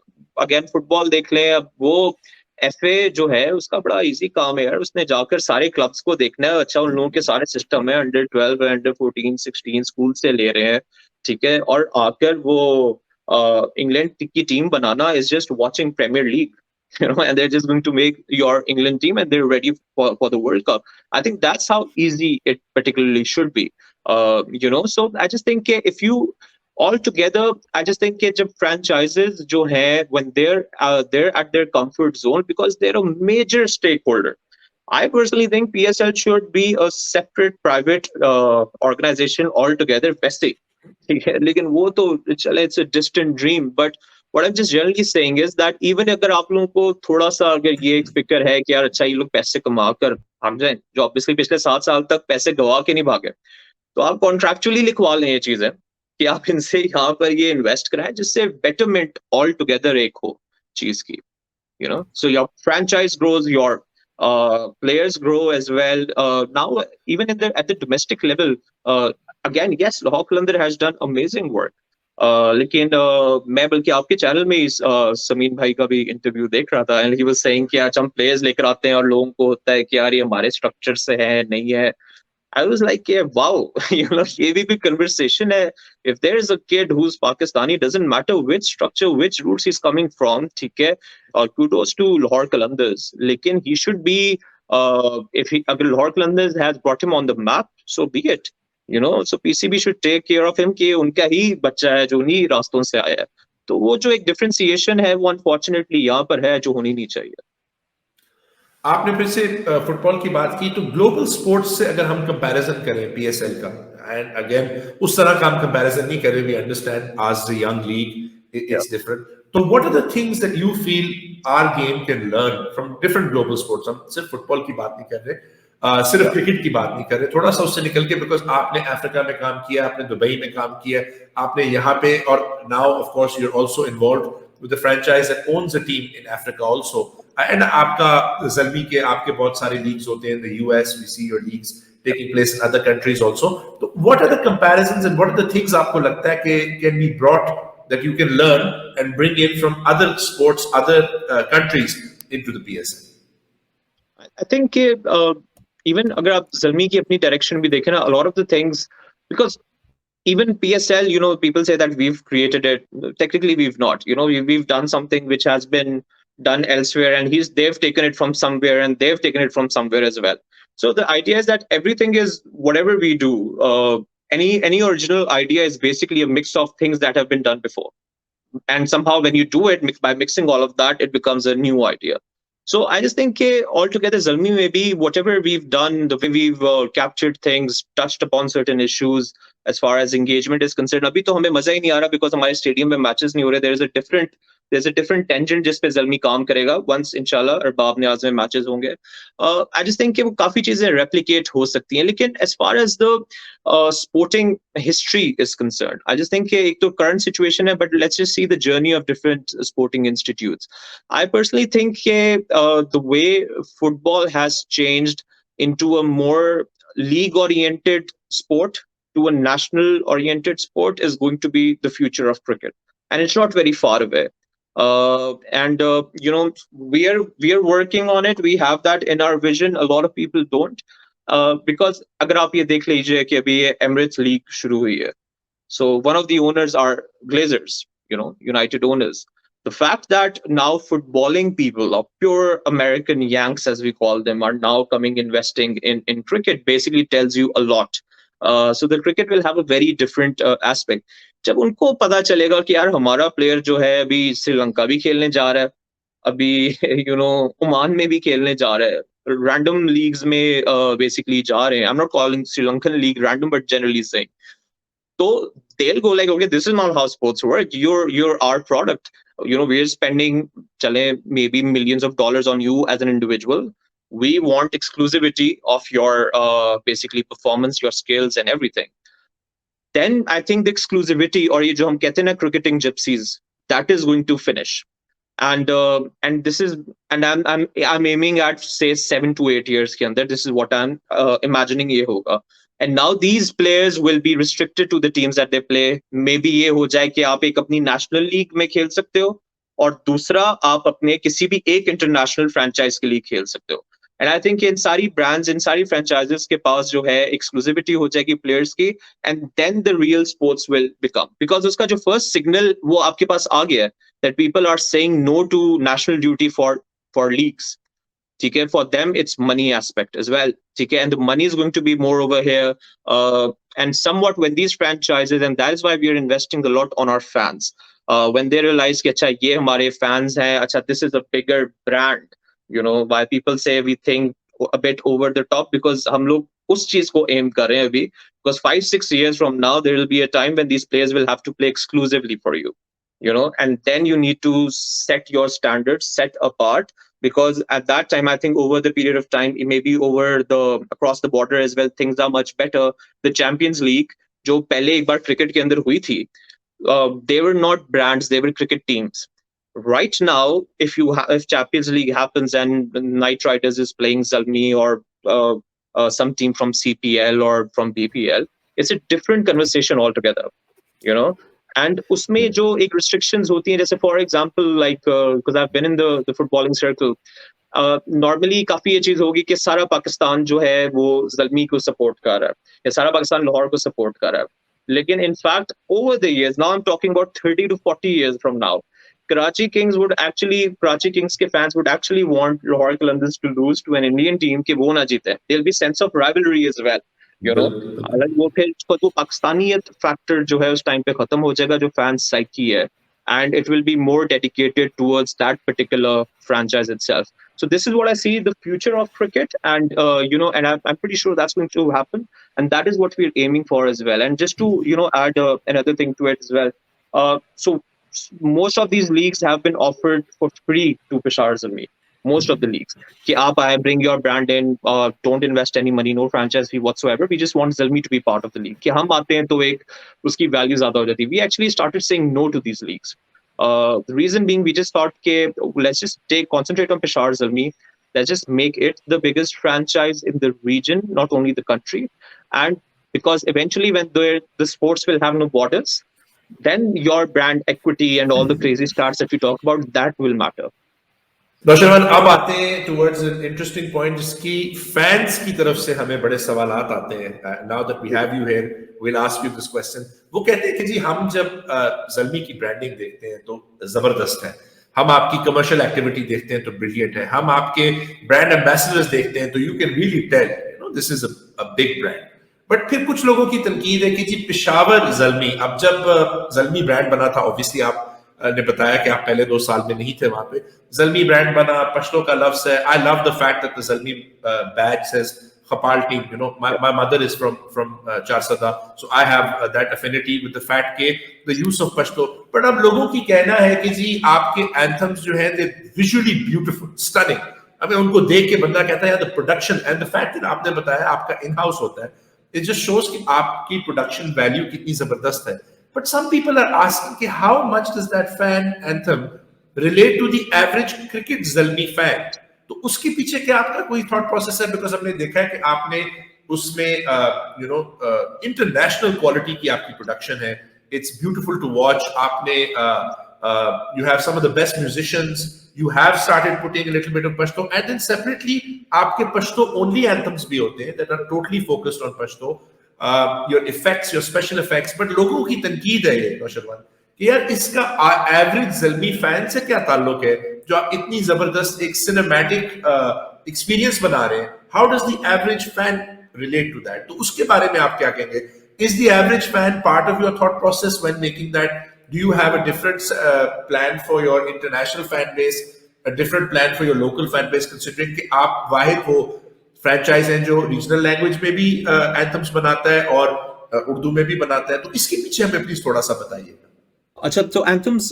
S2: again football देख लें, अब वो FA जो है उसका बड़ा इजी काम है यार, उसने जाकर सारे क्लब्स को देखना है, अच्छा उन लोगों के सारे सिस्टम है, अंडर 12 अंडर 14 16 स्कूल से ले रहे हैं, ठीक है, और आकर वो इंग्लैंड की टीम बनाना is just watching Premier League, and they're just going to make your England team and they're ready for the World Cup. I think that's how easy it particularly should be. So I just think if you all together, I just think कि जब franchises जो हैं, when they're at their comfort zone, because they're a major stakeholder. I personally think PSL should be a separate private organization altogether, वैसे, लेकिन वो तो चले, it's a distant dream. But what I'm just generally saying is that even अगर आप लोगों को थोड़ा सा अगर ये एक फिक्र है कि यार अच्छा ये लोग पैसे कमा कर भाग जाएं, जो ऑब्वियसली पिछले 7 साल तक पैसे गवा के नहीं भागे, तो आप कॉन्ट्रैक्चुअली लिखवा लें ये चीजें कि आप इनसे यहाँ पर ये इन्वेस्ट कराएं, जिससे बेटरमेंट ऑल टुगेदर एक हो चीज की, so your franchise grows, your players grow as well. Now even at the domestic level, again, yes, Lahore Qalandar has done amazing work. लेकिन मैं बल्कि आपके चैनल में समीन भाई का भी इंटरव्यू देख रहा था, एंड ही वाज सेइंग कि आज हम प्लेयर्स लेकर आते हैं और लोगों को होता है कि यार ये हमारे स्ट्रक्चर से है नहीं है, I was like, yeah, wow, ये भी कोई conversation है. If there is a kid who's Pakistani, doesn't matter which structure, which roots he's coming from, ठीक है, kudos to Lahore Qalandars. लेकिन he should be, if he, अगर Lahore Qalandars has brought him on the map, so be it. So PCB should take care of him कि उनका ही बच्चा है जो उन्हीं रास्तों से आया है. तो वो जो एक differentiation है, वो unfortunately यहाँ पर है, जो होनी नहीं चाहिए.
S1: आपने फिर से फुटबॉल की बात की, तो ग्लोबल स्पोर्ट्स से अगर हम कंपैरिजन करें पीएसएल का, एंड अगेन उस तरह का हम कंपैरिजन नहीं करें, वी अंडरस्टैंड आज the young league it's different. तो what are the things that you feel our game can learn from different global sports? हम सिर्फ फुटबॉल की बात नहीं कर रहे, सिर्फ क्रिकेट की बात नहीं कर रहे, थोड़ा सा उससे निकल के, बिकॉज आपने अफ्रीका में काम किया, आपने दुबई में काम किया, आपने यहाँ पे, और now of course you are also involved with the franchise that owns a team in Africa also, and आपका ज़ल्मी के आपके बहुत सारे लीग्स होते हैं, the US, we see your leagues taking place in other countries also. So what are the comparisons and what are the things आपको लगता है कि can be brought that you can learn and bring in from other sports, other countries into the PSL?
S2: I think even अगर आप ज़ल्मी की अपनी direction भी देखें ना, a lot of the things, because even PSL, people say that we've created it. Technically, we've not. We've done something which has been done elsewhere, and they've taken it from somewhere, and they've taken it from somewhere as well. So the idea is that everything is whatever we do. Any original idea is basically a mix of things that have been done before, and somehow when you do it by mixing all of that, it becomes a new idea. So I just think altogether, Zalmi, maybe whatever we've done, the way we've captured things, touched upon certain issues as far as engagement is concerned. Abhi to hame maza hi nahi aa raha because हमारे stadium में matches नहीं हो रहे. There's a different tangent जिस पे Zalmi काम करेगा once inshallah Arbab Niyaz में matches होंगे. I just think कि वो काफी चीजें replicate हो सकती हैं. लेकिन as far as the sporting history is concerned, I just think कि एक तो current situation है, but let's just see the journey of different sporting institutes. I personally think the way football has changed into a more league-oriented sport to a national-oriented sport is going to be the future of cricket, and it's not very far away. We are working on it. We have that in our vision. A lot of people don't, because अगर आप ये देख लीजिए कि अभी ये Emirates League शुरू हुई है. So one of the owners are Glazers, United owners. The fact that now footballing people, or pure American Yanks as we call them, are now coming investing in cricket basically tells you a lot. So the cricket will have a very different aspect. जब उनको पता चलेगा कि यार हमारा player जो है अभी श्रीलंका भी खेलने जा रहा है, अभी ओमान में भी खेलने जा रहा है, रैंडम लीग्स में बेसिकली जा रहे हैं. I'm not calling Sri Lankan league random, but generally saying. So they'll go like, okay, this is not how sports work. You're our product. We're spending maybe millions of dollars on you as an individual. We want exclusivity of your basically performance, your skills, and everything. Then I think the exclusivity, or ye jo hum kehte na cricketing gypsies, that is going to finish. And I'm aiming at say 7 to 8 years ke andar. This is what I'm imagining ye hoga. And now these players will be restricted to the teams that they play. Maybe ये हो जाए कि आप एक अपनी national league में खेल सकते हो, और दूसरा आप अपने किसी भी एक international franchise के लिए खेल सकते हो. And I think इन सारी brands, इन सारी franchises के पास जो है exclusivity हो जाएगी players की, and then the real sports will become. Because उसका जो first signal वो आपके पास आ गया है, that people are saying no to national duty for leagues. Okay, for them it's money aspect as well. Okay, and the money is going to be more over here. And somewhat when these franchises, and that is why we are investing a lot on our fans. When they realize कि अच्छा ये हमारे fans हैं, अच्छा this is a bigger brand. Why people say we think a bit over the top, because हम लोग उस चीज को aim कर रहे हैं अभी. Because 5-6 years from now there will be a time when these players will have to play exclusively for you. And then you need to set your standards, set apart. Because at that time, I think over the period of time, maybe across the border as well, things are much better. The Champions League, जो पहले एक बार cricket के अंदर हुई थी, they were not brands, they were cricket teams. Right now, if Champions League happens and Knight Riders is playing Zalmi or some team from CPL or from BPL, it's a different conversation altogether. And उसमें जो एक restrictions होती हैं, जैसे for example like because I have been in the footballing circle, normally काफी ये चीज होगी कि सारा पाकिस्तान जो है वो जल्मी को सपोर्ट कर रहा है, या सारा पाकिस्तान लाहौर को सपोर्ट कर रहा है. लेकिन in fact over the years, now I'm talking about 30 to 40 years from now, Karachi Kings के fans would actually want Lahore Qalandars to lose to an Indian team कि वो ना जीते. There'll be sense of rivalry as well, you know. अलग वो फिर वो पाकिस्तानियत factor जो है उस टाइम पे खत्म हो जाएगा जो फैंस साइकी है, and it will be more dedicated towards that particular franchise itself. So this is what I see the future of cricket, and and I'm pretty sure that's going to happen, and that is what we're aiming for as well. And just to add another thing to it as well. So most of these leagues have been offered for free to Peshawar Zalmi. Most of the leagues. कि आप आए, bring your brand in, don't invest any money, no franchise fee whatsoever. We just want Zalmi to be part of the league. कि हम आते हैं तो एक उसकी value ज़्यादा हो जाती है. We actually started saying no to these leagues. The reason being, we just thought, okay, let's just concentrate on Peshawar Zalmi. Let's just make it the biggest franchise in the region, not only the country. And because eventually, when the sports will have no borders, then your brand equity and all the crazy stats that we talk about, that will matter.
S1: Nausherwan, अब आते हैं towards an interesting point जिसकी fans की तरफ से हमें बड़े सवालात आते हैं. Now that we have you here, will ask you this question. वो कहते हैं कि जी हम जब ज़ल्मी की ब्रांडिंग देखते हैं तो जबरदस्त है, हम आपकी कमर्शियल एक्टिविटी देखते हैं तो ब्रिलियंट है, हम आपके ब्रांड एम्बेसडर्स देखते हैं तो you can really tell this is a big brand. But फिर कुछ लोगों की तनकीद है कि जी पेशावर ज़ल्मी, अब जब ज़ल्मी ब्रांड बना था, ऑब्वियसली आप ने बताया कि आप पहले 2 साल में नहीं थे वहां पे, ज़ल्मी ब्रांड बना, पश्तो का लफ्ज है. I love the fact that the Zalmi badge says खपाल team. My mother is from Charsadda, so I have that affinity with the fact के the use of Pashto. But अब लोगों की कहना है कि जी आपके एंथम्स जो है दे विजुअली ब्यूटीफुल, स्टनिंग. हमें उनको देख के बंदा कहता है the production and the fact that आपने बताया आपका इन हाउस होता है, it just shows कि आपकी प्रोडक्शन वैल्यू कितनी जबरदस्त है. But some people are asking कि how much does that fan anthem relate to the average cricket Zalmi fan? तो उसके पीछे क्या आपका कोई thought process है? Because हमने देखा है कि आपने उसमें international quality की आपकी production है. It's beautiful to watch. आपने you have some of the best musicians. You have started putting a little bit of Pashto, and then separately आपके Pashto only anthems भी होते हैं that are totally focused on Pashto. Your effects, your special effects. But लोगों की तनकीद है ये नौशरवान कि यार इसका एवरेज ज़ल्मी फैन से क्या ताल्लुक है जो आप इतनी जबरदस्त एक सिनेमैटिक एक्सपीरियंस बना रहे हैं. How does the average fan relate to that? तो उसके बारे में आप क्या कहेंगे? Is the average fan part of your thought process when making that? Do you have a different plan for your international fan base, a different plan for your local fan base, considering कि आप वाहिद वो franchise हैं जो regional language में भी anthems बनाता है और उर्दू में भी बनाता है? तो इसके पीछे हमें प्लीज थोड़ा सा बताइए.
S3: अच्छा, तो एंथम्स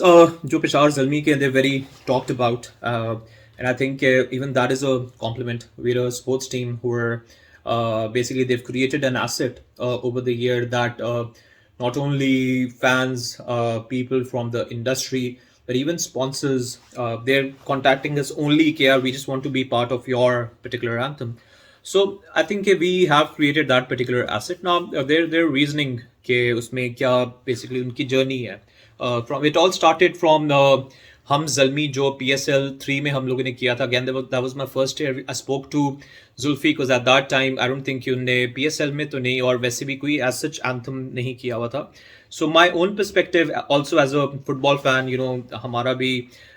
S3: जो पेशावर ज़ल्मी के, they're very talked about, and I think even that is a compliment. We're a sports team who are basically they've created an asset over the year that not only fans, people from the industry, but even sponsors, they're contacting us only, KR, we just want to be part of your particular anthem. So I think we have created that particular asset. Now their reasoning के उसमें क्या basically उनकी journey है. From it all started from हम ज़ल्मी जो PSL 3 में हम लोगों ने किया था. Again, that was my first year. I spoke to Zulfi because at that time I don't think उन्होंने PSL में तो नहीं और वैसे भी कोई as such anthem नहीं किया हुआ था. So my own perspective also as a football fan, हमारा भी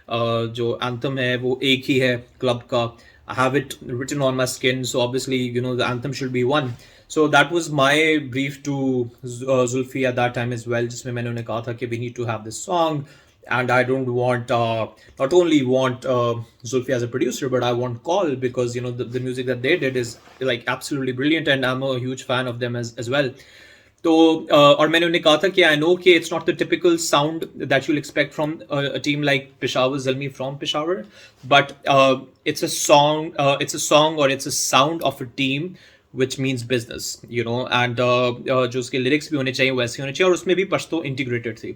S3: जो anthem है वो एक ही है club का. I have it written on my skin, so obviously the anthem should be one. So that was my brief to Zulfi at that time as well, जिसमें मैंने उन्हें कहा था कि we need to have this song, and I don't want not only want Zulfi as a producer, but I want Call, because the music that they did is like absolutely brilliant, and I'm a huge fan of them as well. तो और मैंने उन्हें कहा था कि I know कि it's not the typical sound that you'll expect from a team like Peshawar Zalmi from Peshawar, but it's a song or it's a sound of a team which means business, and जो उसके lyrics भी होने चाहिए वैसे होने चाहिए और उसमें भी पश्तो integrated थी.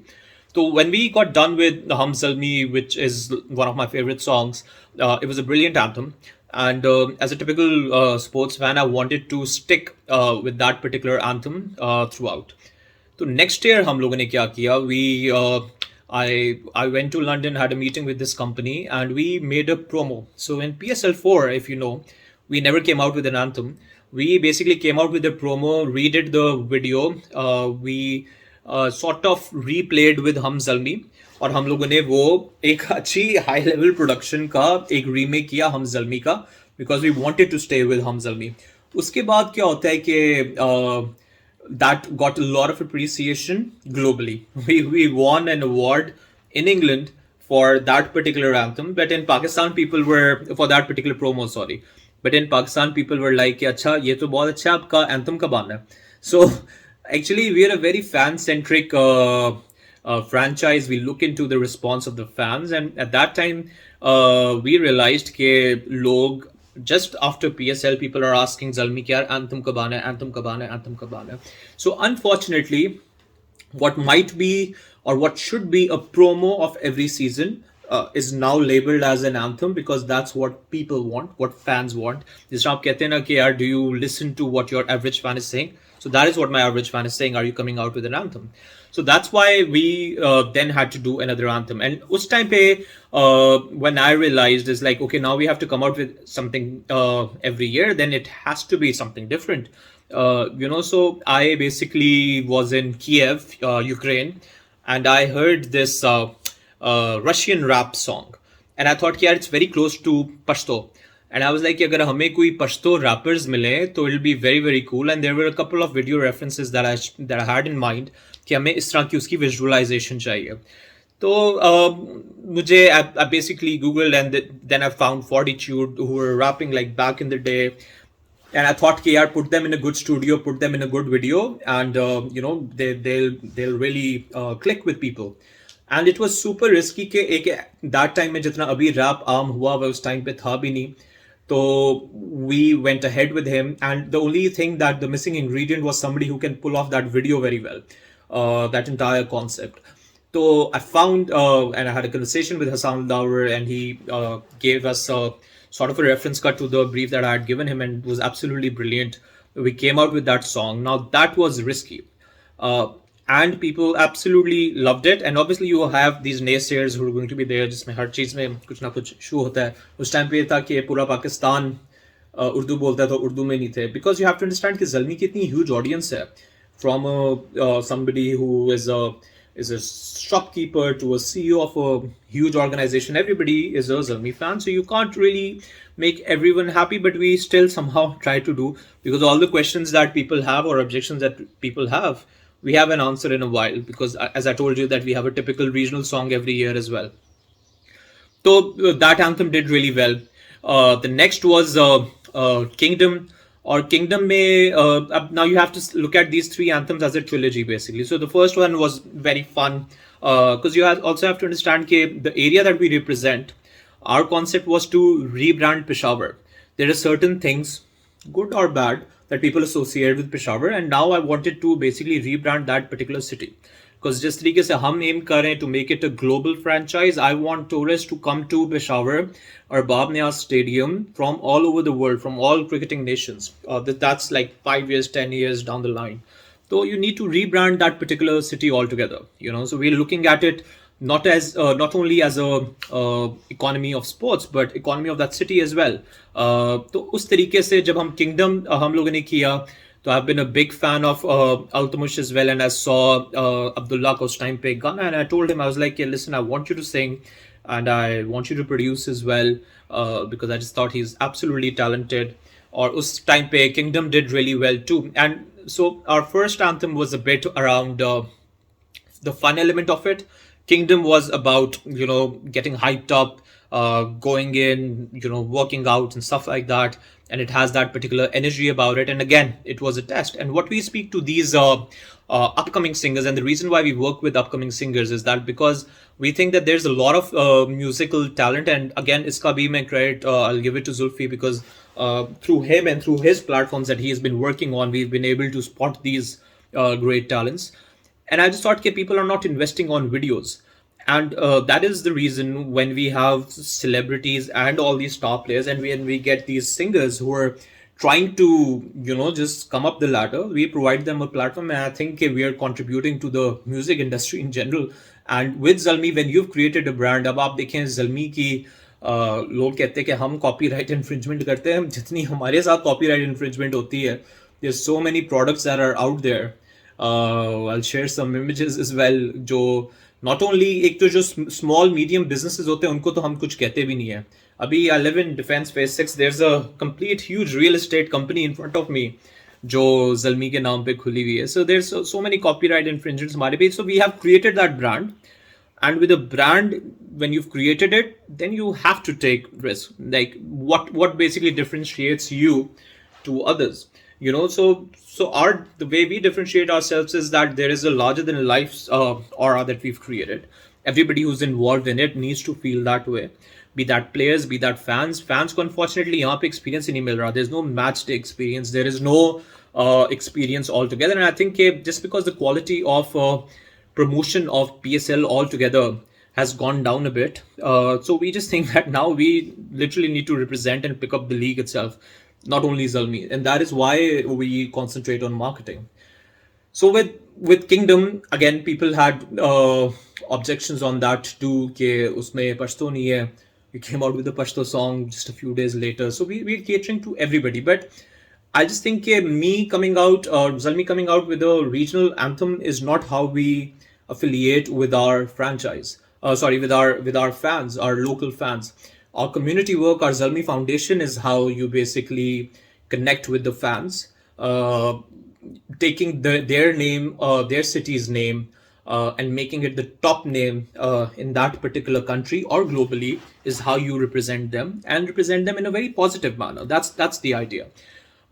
S3: So when we got done with Hum Zalmi, which is one of my favorite songs, it was a brilliant anthem. And as a typical sports fan, I wanted to stick with that particular anthem throughout. तो next year हम लोगों ने क्या किया, we I went to London, had a meeting with this company, and we made a promo. So in PSL4, if you know, we never came out with an anthem. We basically came out with a promo, redid the video, we sort of replayed with Hum Zalmi, और हम लोगों ने वो एक अच्छी high level production का एक remake किया हम जल्मी का, because we wanted to stay with हम जल्मी. उसके बाद क्या होता है कि that got a lot of appreciation globally. We won an award in England for that particular anthem, but in Pakistan people were, for that particular promo, sorry, but in Pakistan people were like, अच्छा ये तो बहुत अच्छा आपका anthem का गाना है. So actually we are a very fan centric franchise. We look into the response of the fans, and at that time we realized कि लोग just after PSL, people are asking Zalmi ki yaar anthem kab aana hai, anthem kab aana hai, anthem kab aana hai. So unfortunately, what might be or what should be a promo of every season is now labeled as an anthem, because that's what people want, what fans want. Jis aap kehte hain na ki yaar, do you listen to what your average fan is saying? So that is what my average fan is saying. Are you coming out with an anthem? So that's why we then had to do another anthem. And us time pe, when I realized is like, okay, now we have to come out with something every year, then it has to be something different. So I basically was in Kiev, Ukraine, and I heard this Russian rap song. And I thought, yeah, it's very close to Pashto. And I was like, अगर हमें कोई Pashto rappers मिले तो it'll be very very cool. And there were a couple of video references that I had in mind कि हमें इस तरह की उसकी visualization चाहिए. तो मुझे I basically googled, and then I found Fortitude, who were rapping like back in the day. And I thought कि यार, put them in a good studio, put them in a good video, and they'll really click with people. And it was super risky कि एक that time में जितना अभी rap आम हुआ वह उस time पे था भी नहीं. So we went ahead with him, and the only thing that the missing ingredient was somebody who can pull off that video very well, that entire concept. So I found, and I had a conversation with Hassan Daur, and he gave us sort of a reference cut to the brief that I had given him, and it was absolutely brilliant. We came out with that song. Now that was risky. And people absolutely loved it. And obviously you have these naysayers who are going to be there, जिसमें हर चीज़ में कुछ ना कुछ show होता है. उस time पे था कि पूरा पाकिस्तान उर्दू बोलता है तो उर्दू में नहीं थे. Because you have to understand कि ज़ल्मी की इतनी huge audience है, from somebody who is a shopkeeper to a CEO of a huge organization. Everybody is a Zalmi fan, so you can't really make everyone happy, but we still somehow try to do, because all the questions that people have or objections that people have, we have an answer in a while, because as I told you that we have a typical regional song every year as well. So that anthem did really well. The next was Kingdom. Or Kingdom mein, now you have to look at these three anthems as a trilogy basically. So the first one was very fun, because you also have to understand that the area that we represent, our concept was to rebrand Peshawar. There are certain things, good or bad, that people associate with Peshawar, and now I wanted to basically rebrand that particular city. Because जिस तरीके से हम aim कर रहे हैं to make it a global franchise, I want tourists to come to Peshawar or Bab Niaz Stadium from all over the world, from all cricketing nations. That's like 5 years, 10 years down the line. So you need to rebrand that particular city altogether. So we're looking at it not only as a economy of sports, but economy of that city as well. तो उस तरीके से जब हम Kingdom हम लोगों ने किया, so I've been a big fan of Altamash as well, and I saw Abdullah ka us time pe Gana, and I told him, I was like, yeah, listen, I want you to sing, and I want you to produce as well, because I just thought he's absolutely talented. Or us time pe Kingdom did really well too. And so our first anthem was a bit around the fun element of it. Kingdom was about, getting hyped up, going in, working out and stuff like that. And it has that particular energy about it. And again, it was a test. And what we speak to these upcoming singers, and the reason why we work with upcoming singers is that because we think that there's a lot of musical talent. And again, iska bhi main credit, I'll give it to Zulfi, because through him and through his platforms that he has been working on, we've been able to spot these great talents. And I just thought that people are not investing on videos. And that is the reason when we have celebrities and all these star players, and when we get these singers who are trying to just come up the ladder. We provide them a platform, and I think we are contributing to the music industry in general. And with Zalmi, when you've created a brand, अब आप देखें Zalmi की लोग कहते हैं कि हम copyright infringement करते हैं, जितनी हमारे साथ कॉपीराइट इन्फ्रिंजमेंट होती है. There's so many products that are out there. I'll share some images as well. जो not only एक तो जो small medium businesses होते हैं उनको तो हम कुछ कहते भी नहीं है. अभी I live in Defense Phase 6. There's a complete huge real estate company in front of me जो Zalmi के नाम पे खुली हुई है. So there's so many copyright infringements हमारे पे. So we have created that brand. And with a brand, when you've created it, then you have to take risk. Like what basically differentiates you to others, so the way we differentiate ourselves is that there is a larger than life aura that we've created. Everybody who's involved in it needs to feel that way, be that players, be that fans को unfortunately यहाँ पे experience ही नहीं मिल रहा. There's no match day experience, there is no experience altogether. And I think just because the quality of promotion of PSL altogether has gone down a bit, so we just think that now we literally need to represent and pick up the league itself, not only Zalmi, and that is why we concentrate on marketing. So with Kingdom, again, people had objections on that too, कि उसमें पश्तो नहीं है. We came out with a Pashto song just a few days later. So we're catering to everybody. But I just think me coming out, or Zalmi coming out with a regional anthem is not how we affiliate with our franchise. With our fans, our local fans. Our community work, our Zalmi Foundation is how you basically connect with the fans. Taking their name, their city's name, and making it the top name in that particular country or globally is how you represent them, and represent them in a very positive manner. That's the idea.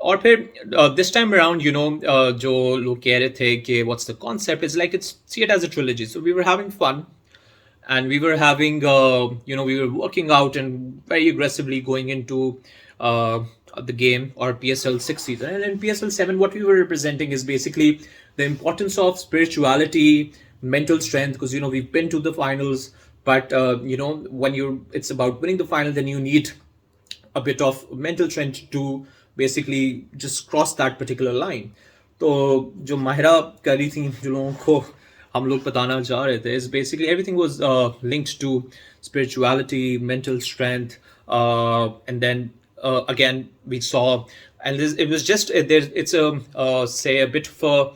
S3: और फिर this time around, जो लोग कह रहे थे कि what's the concept, it's like see it as a trilogy. So we were having fun, and we were having we were working out and very aggressively going into the game or PSL 6 season. And in PSL 7, what we were representing is basically the importance of spirituality, mental strength, because we've been to the finals, but when it's about winning the final, then you need a bit of mental strength to basically just cross that particular line. तो जो माहिरा कर रही थी, जो लोगों को हम लोग बताना चाह रहे थे, is basically everything was linked to spirituality, mental strength, and then again we saw, and it was just it's say a bit of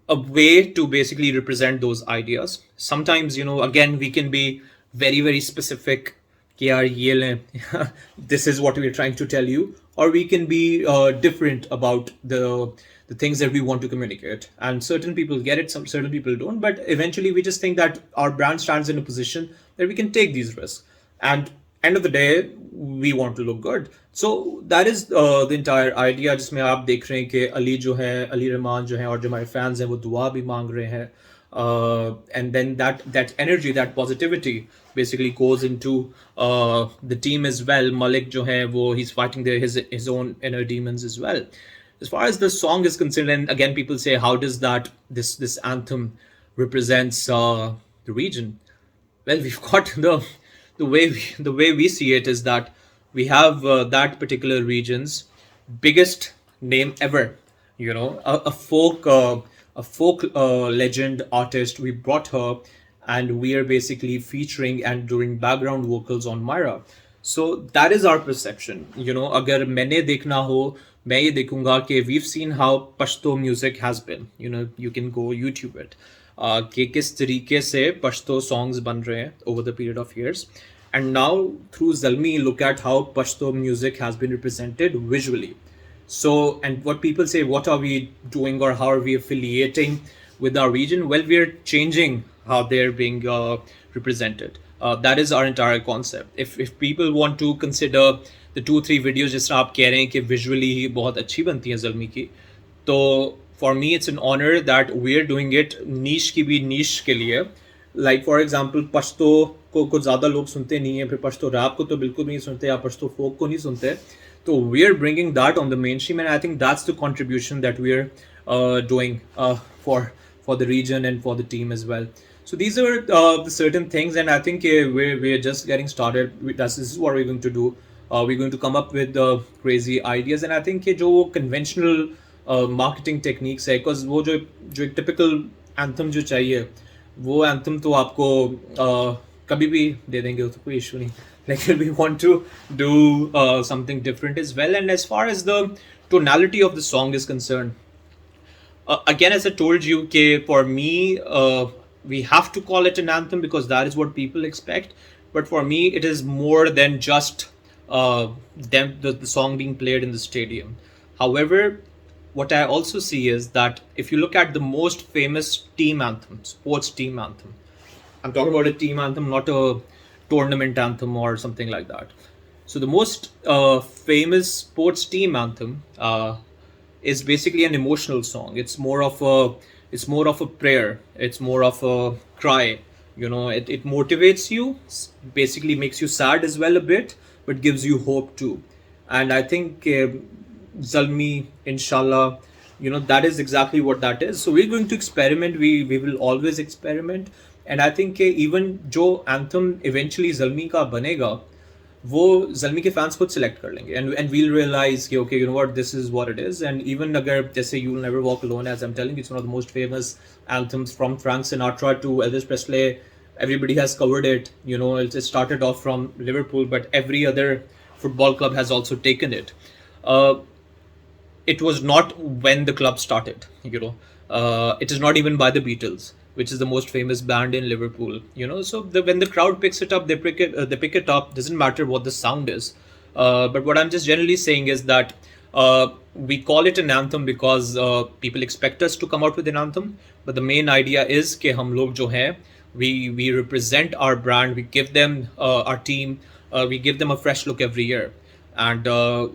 S3: a way to basically represent those ideas. Sometimes again we can be very very specific कि यार ये लें, this is what we're trying to tell you, or we can be different about the things that we want to communicate. And certain people get it, certain people don't, but eventually we just think that our brand stands in a position that we can take these risks, and end of the day we want to look good. So that is the entire idea, जिसमें आप देख रहे हैं कि अली जो है, अली रहमान जो है, और जो हमारे fans हैं वो दुआ भी मांग रहे हैं. And then that energy, that positivity basically goes into the team as well. Malik jo hai, he's fighting his own inner demons as well. As far as the song is concerned, and again people say, how does this anthem represents the region? Well, we've got the way we see it is that we have that particular region's biggest name ever, a folk legend artist. We brought her, and we are basically featuring and doing background vocals on Myra. So that is our perception. अगर मैंने देखना हो, मैं ये देखूंगा कि we've seen how Pashto music has been. You can go YouTube it. कि किस तरीके से Pashto songs बन रहे हैं over the period of years. And now through Zalmi, look at how Pashto music has been represented visually. So, and what people say, what are we doing, or how are we affiliating with our region? Well, we're changing how they're being represented. That is our entire concept. If people want to consider the 2-3 videos जिस तरह आप कह रहे हैं कि visually बहुत अच्छी बनती हैं ज़ल्मी की, तो for me it's an honor that we're doing it niche की भी niche के लिए. Like for example, पश्तो को ज़्यादा लोग सुनते नहीं हैं, फिर पश्तो रैप को तो बिल्कुल नहीं सुनते, या पश्तो फोक को नहीं सुनते. So we're bringing that on the mainstream, and I think that's the contribution that we're doing for the region and for the team as well. So these are the certain things, and I think we're just getting started. This is what we're going to do. we're going to come up with crazy ideas. And I think कि जो वो conventional marketing techniques है, because वो जो एक typical anthem जो चाहिए, वो anthem तो आपको कभी भी दे देंगे, तो कोई issue नहीं. Like we want to do something different as well. And as far as the tonality of the song is concerned, again, as I told you, for me, we have to call it an anthem because that is what people expect. But for me, it is more than just the song being played in the stadium. However, what I also see is that if you look at the most famous team anthem, sports team anthem, I'm talking about a team anthem, not a tournament anthem or something like that. So the most famous sports team anthem is basically an emotional song. It's more of a prayer. It's more of a cry. It motivates you, basically makes you sad as well a bit, but gives you hope too. And I think Zalmi, inshallah, that is exactly what that is. So we're going to experiment. We will always experiment. And I think even जो anthem eventually Zalmi का बनेगा, वो जल्मी के fans खुद select कर लेंगे and will realise कि okay what this is what it is. And even अगर जैसे you will never walk alone, as I am telling, it's one of the most famous anthems from Frank Sinatra to Elvis Presley. Everybody has covered it. It started off from Liverpool, but every other football club has also taken it. It was not when the club started. It is not even by the Beatles, which is the most famous band in Liverpool. So when the crowd picks it up, they pick it up. Doesn't matter what the sound is. But what I'm just generally saying is that we call it an anthem because people expect us to come out with an anthem. But the main idea is कि हम लोग जो हैं, we represent our brand. We give them our team. We give them a fresh look every year, and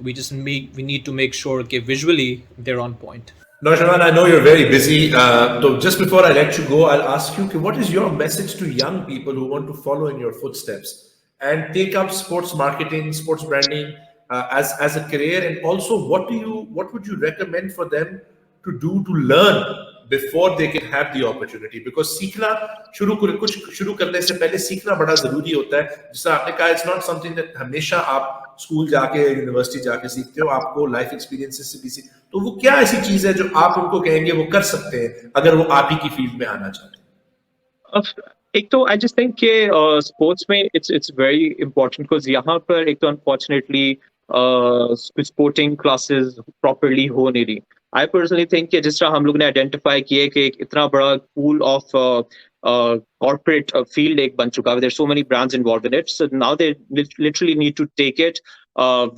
S3: we need to make sure that visually they're on point.
S1: Nausherwan, I know you're very busy. So just before I let you go, I'll ask you, what is your message to young people who want to follow in your footsteps and take up sports marketing, sports branding as a career? And also, what would you recommend for them to do to learn before they can have the opportunity? Because सीखना कुछ शुरू करने से पहले सीखना बड़ा जरूरी होता है. जैसा आपने कहा, it's not something that हमेशा आप स्कूल जाके यूनिवर्सिटी जाके सीखते हो. आपको लाइफ एक्सपीरियंसेस से भी तो वो क्या ऐसी चीज है जो आप उनको कहेंगे वो कर सकते हैं अगर वो आप ही की फील्ड में आना चाहते हैं?
S2: एक तो आई जस्ट थिंक कि स्पोर्ट्स में इट्स वेरी इंपॉर्टेंट बिकॉज यहाँ पर एक तो अनफॉर्चुनेटली स्पोर्टिंग क्लासेस प्रॉपरली हो नहीं रही. आई पर्सनली थिंक कि जिस तरह हम लोग ने आइडेंटिफाई किए कि एक इतना बड़ा पूल ऑफ corporate field एक बन चुका है. There's so many brands involved in it. So now they literally need to take it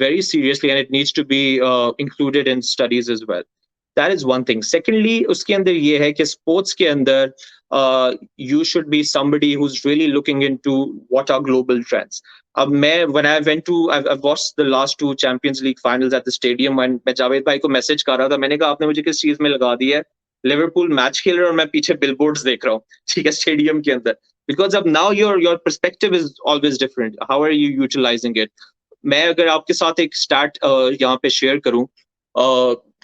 S2: very seriously, and it needs to be included in studies as well. That is one thing. Secondly, उसके अंदर ये है कि sports के अंदर you should be somebody who's really looking into what are global trends. अब when I've watched the last two Champions League finals at the stadium, and मैं जावेद भाई को मैसेज कर रहा था. मैंने कहा आपने मुझे किस चीज में लगा दिया है? लिवरपूल मैच खेल रहा है और मैं पीछे बिलबोर्ड्स देख रहा हूँ, ठीक है, स्टेडियम के अंदर. बिकॉज अब now your perspective is always different. How are you utilising it? मैं अगर आपके साथ एक स्टैट यहाँ पे शेयर करूँ,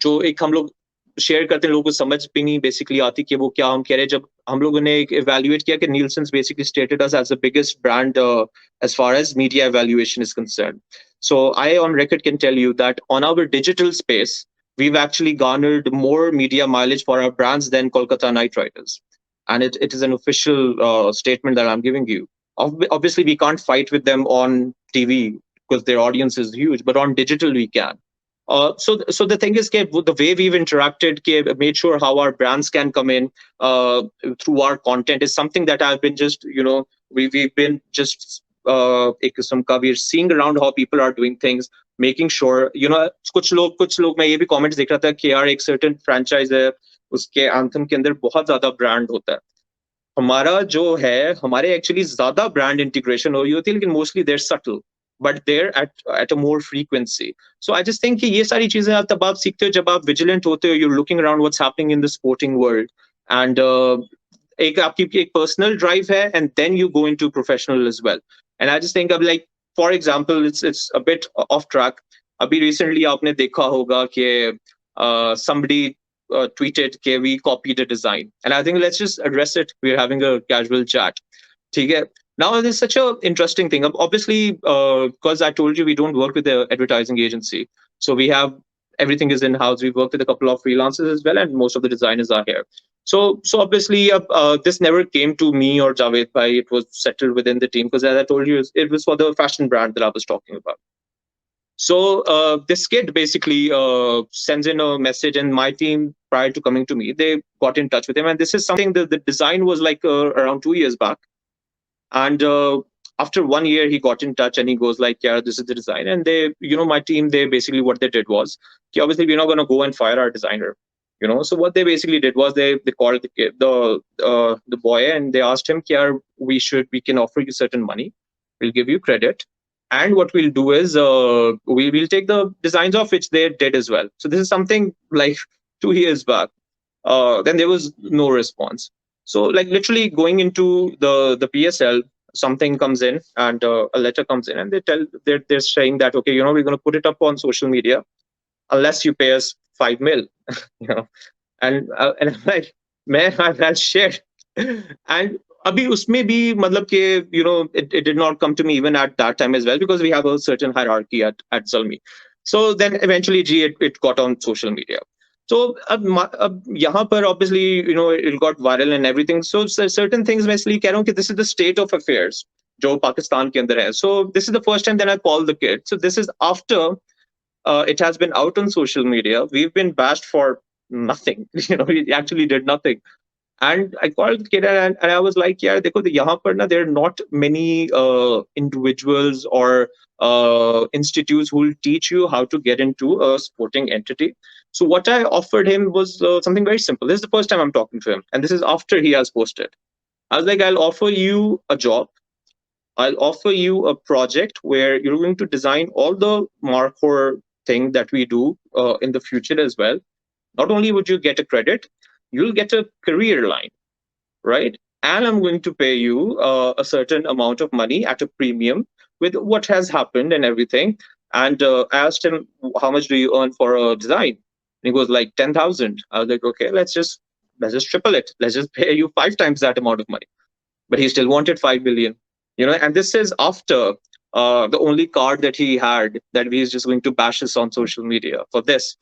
S2: जो एक हम लोग शेयर करते हैं, लोगों को समझ भी नहीं बेसिकली आती कि वो क्या हम कह रहे हैं. जब हम लोगों ने एक इवेल्युएट किया कि Nielsen basically stated us as the biggest brand as far as media evaluation is concerned. So I on record can tell you that on our digital space, we've actually garnered more media mileage for our brands than Kolkata Knight Riders. And it is an official statement that I'm giving you. Obviously, we can't fight with them on TV because their audience is huge, but on digital we can. So the thing is, the way we've interacted, made sure how our brands can come in through our content is something that I've been just, we've been just एक किस्म का we're seeing around how people are doing things, making sure, कुछ लोग मैं ये भी comments देख रहा था कि यार एक certain franchise है, उसके anthem के अंदर बहुत ज्यादा brand होता है. हमारा जो है, हमारे actually ज्यादा brand integration हो रही होती है, लेकिन mostly they're subtle, but they're at a more frequency. So I just think कि ये सारी चीजें आप तब आप सीखते हो जब आप vigilant होते हो, you're looking around what's happening in the sporting world, and एक आपकी एक personal drive है, and then you go into professional as well. And I just think of, like, for example, it's a bit off track. Abhi recently आपने देखा होगा कि somebody tweeted कि we copied a design, and I think let's just address it. We're having a casual chat. ठीक है, Now, there's such a interesting thing. Obviously, because I told you we don't work with the advertising agency, so we have everything is in house. We work with a couple of freelancers as well, and most of the designers are here. So obviously, this never came to me or Javed Bhai. It was settled within the team because, as I told you, it was for the fashion brand that I was talking about. So this kid basically sends in a message, and my team, prior to coming to me, they got in touch with him. And this is something that the design was like around 2 years back. And after 1 year, he got in touch and he goes like, "Yeah, this is the design." And they, my team, they basically what they did was, okay, obviously we're not going to go and fire our designer. So what they basically did was they called the boy and they asked him, "Yeah, we can offer you certain money, we'll give you credit, and what we'll do is we will take the designs off," which they did as well. So this is something like 2 years back. Then there was no response. So like literally going into the PSL, something comes in and a letter comes in, and they're saying that, okay, we're going to put it up on social media unless you pay us 5 mil. you know and I'm like, man, I'll share. And abhi usme bhi matlab ke, it did not come to me even at that time as well, because we have a certain hierarchy at Zalmi. So then eventually it got on social media. So यहाँ पर obviously it got viral and everything. So certain things मैं इसलिए कह रहा हूँ कि this is the state of affairs जो पाकिस्तान के अंदर है. So this is the first time that I called the kid. So this is after it has been out on social media. We've been bashed for nothing. We actually did nothing. And I called the kid and I was like, yeah, dekho, yahan par na, there are not many individuals or institutes who will teach you how to get into a sporting entity. So what I offered him was something very simple. This is the first time I'm talking to him, and this is after he has posted. I was like, I'll offer you a job. I'll offer you a project where you're going to design all the marker thing that we do in the future as well. Not only would you get a credit, you'll get a career line, right? And I'm going to pay you a certain amount of money at a premium with what has happened and everything. And I asked him, how much do you earn for a design? And he goes like 10,000. I was like, okay, let's just triple it. Let's just pay you 5 times that amount of money. But he still wanted 5 million, and this is after the only card that he had that he's just going to bash us on social media for this,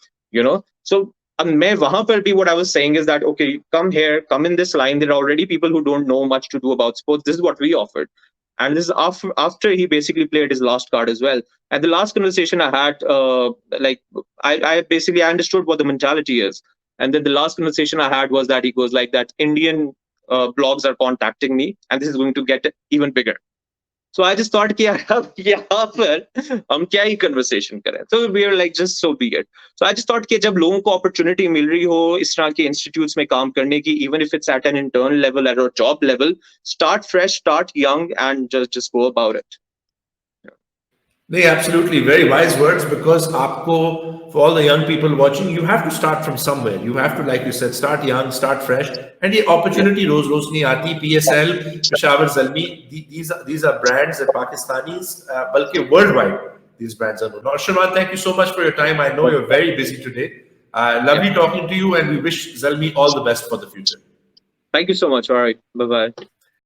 S2: So what I was saying is that, okay, come here, come in this line. There are already people who don't know much to do about sports. This is what we offered. And this is after he basically played his last card as well. And the last conversation I had, I basically understood what the mentality is. And then the last conversation I had was that he goes like that, Indian blogs are contacting me, and this is going to get even bigger. So I just thought कि यार यहाँ पर हम क्या ही conversation करें. So we are like, just so be it. So I just thought कि जब लोगों को opportunity मिल रही हो इस तरह के institutes में काम करने की, even if it's at an internal level, at a job level, start fresh, start young, and just go about it.
S1: No, absolutely. Very wise words, because for all the young people watching, you have to start from somewhere. You have to, like you said, start young, start fresh. And the opportunity roz nahi aati. PSL, Peshawar Zalmi, these are brands that Pakistanis, balki worldwide, these brands are known. Nausherwan, thank you so much for your time. I know you're very busy today. Lovely talking to you, and we wish Zalmi all the best for the future.
S2: Thank you so much. All right. Bye-bye.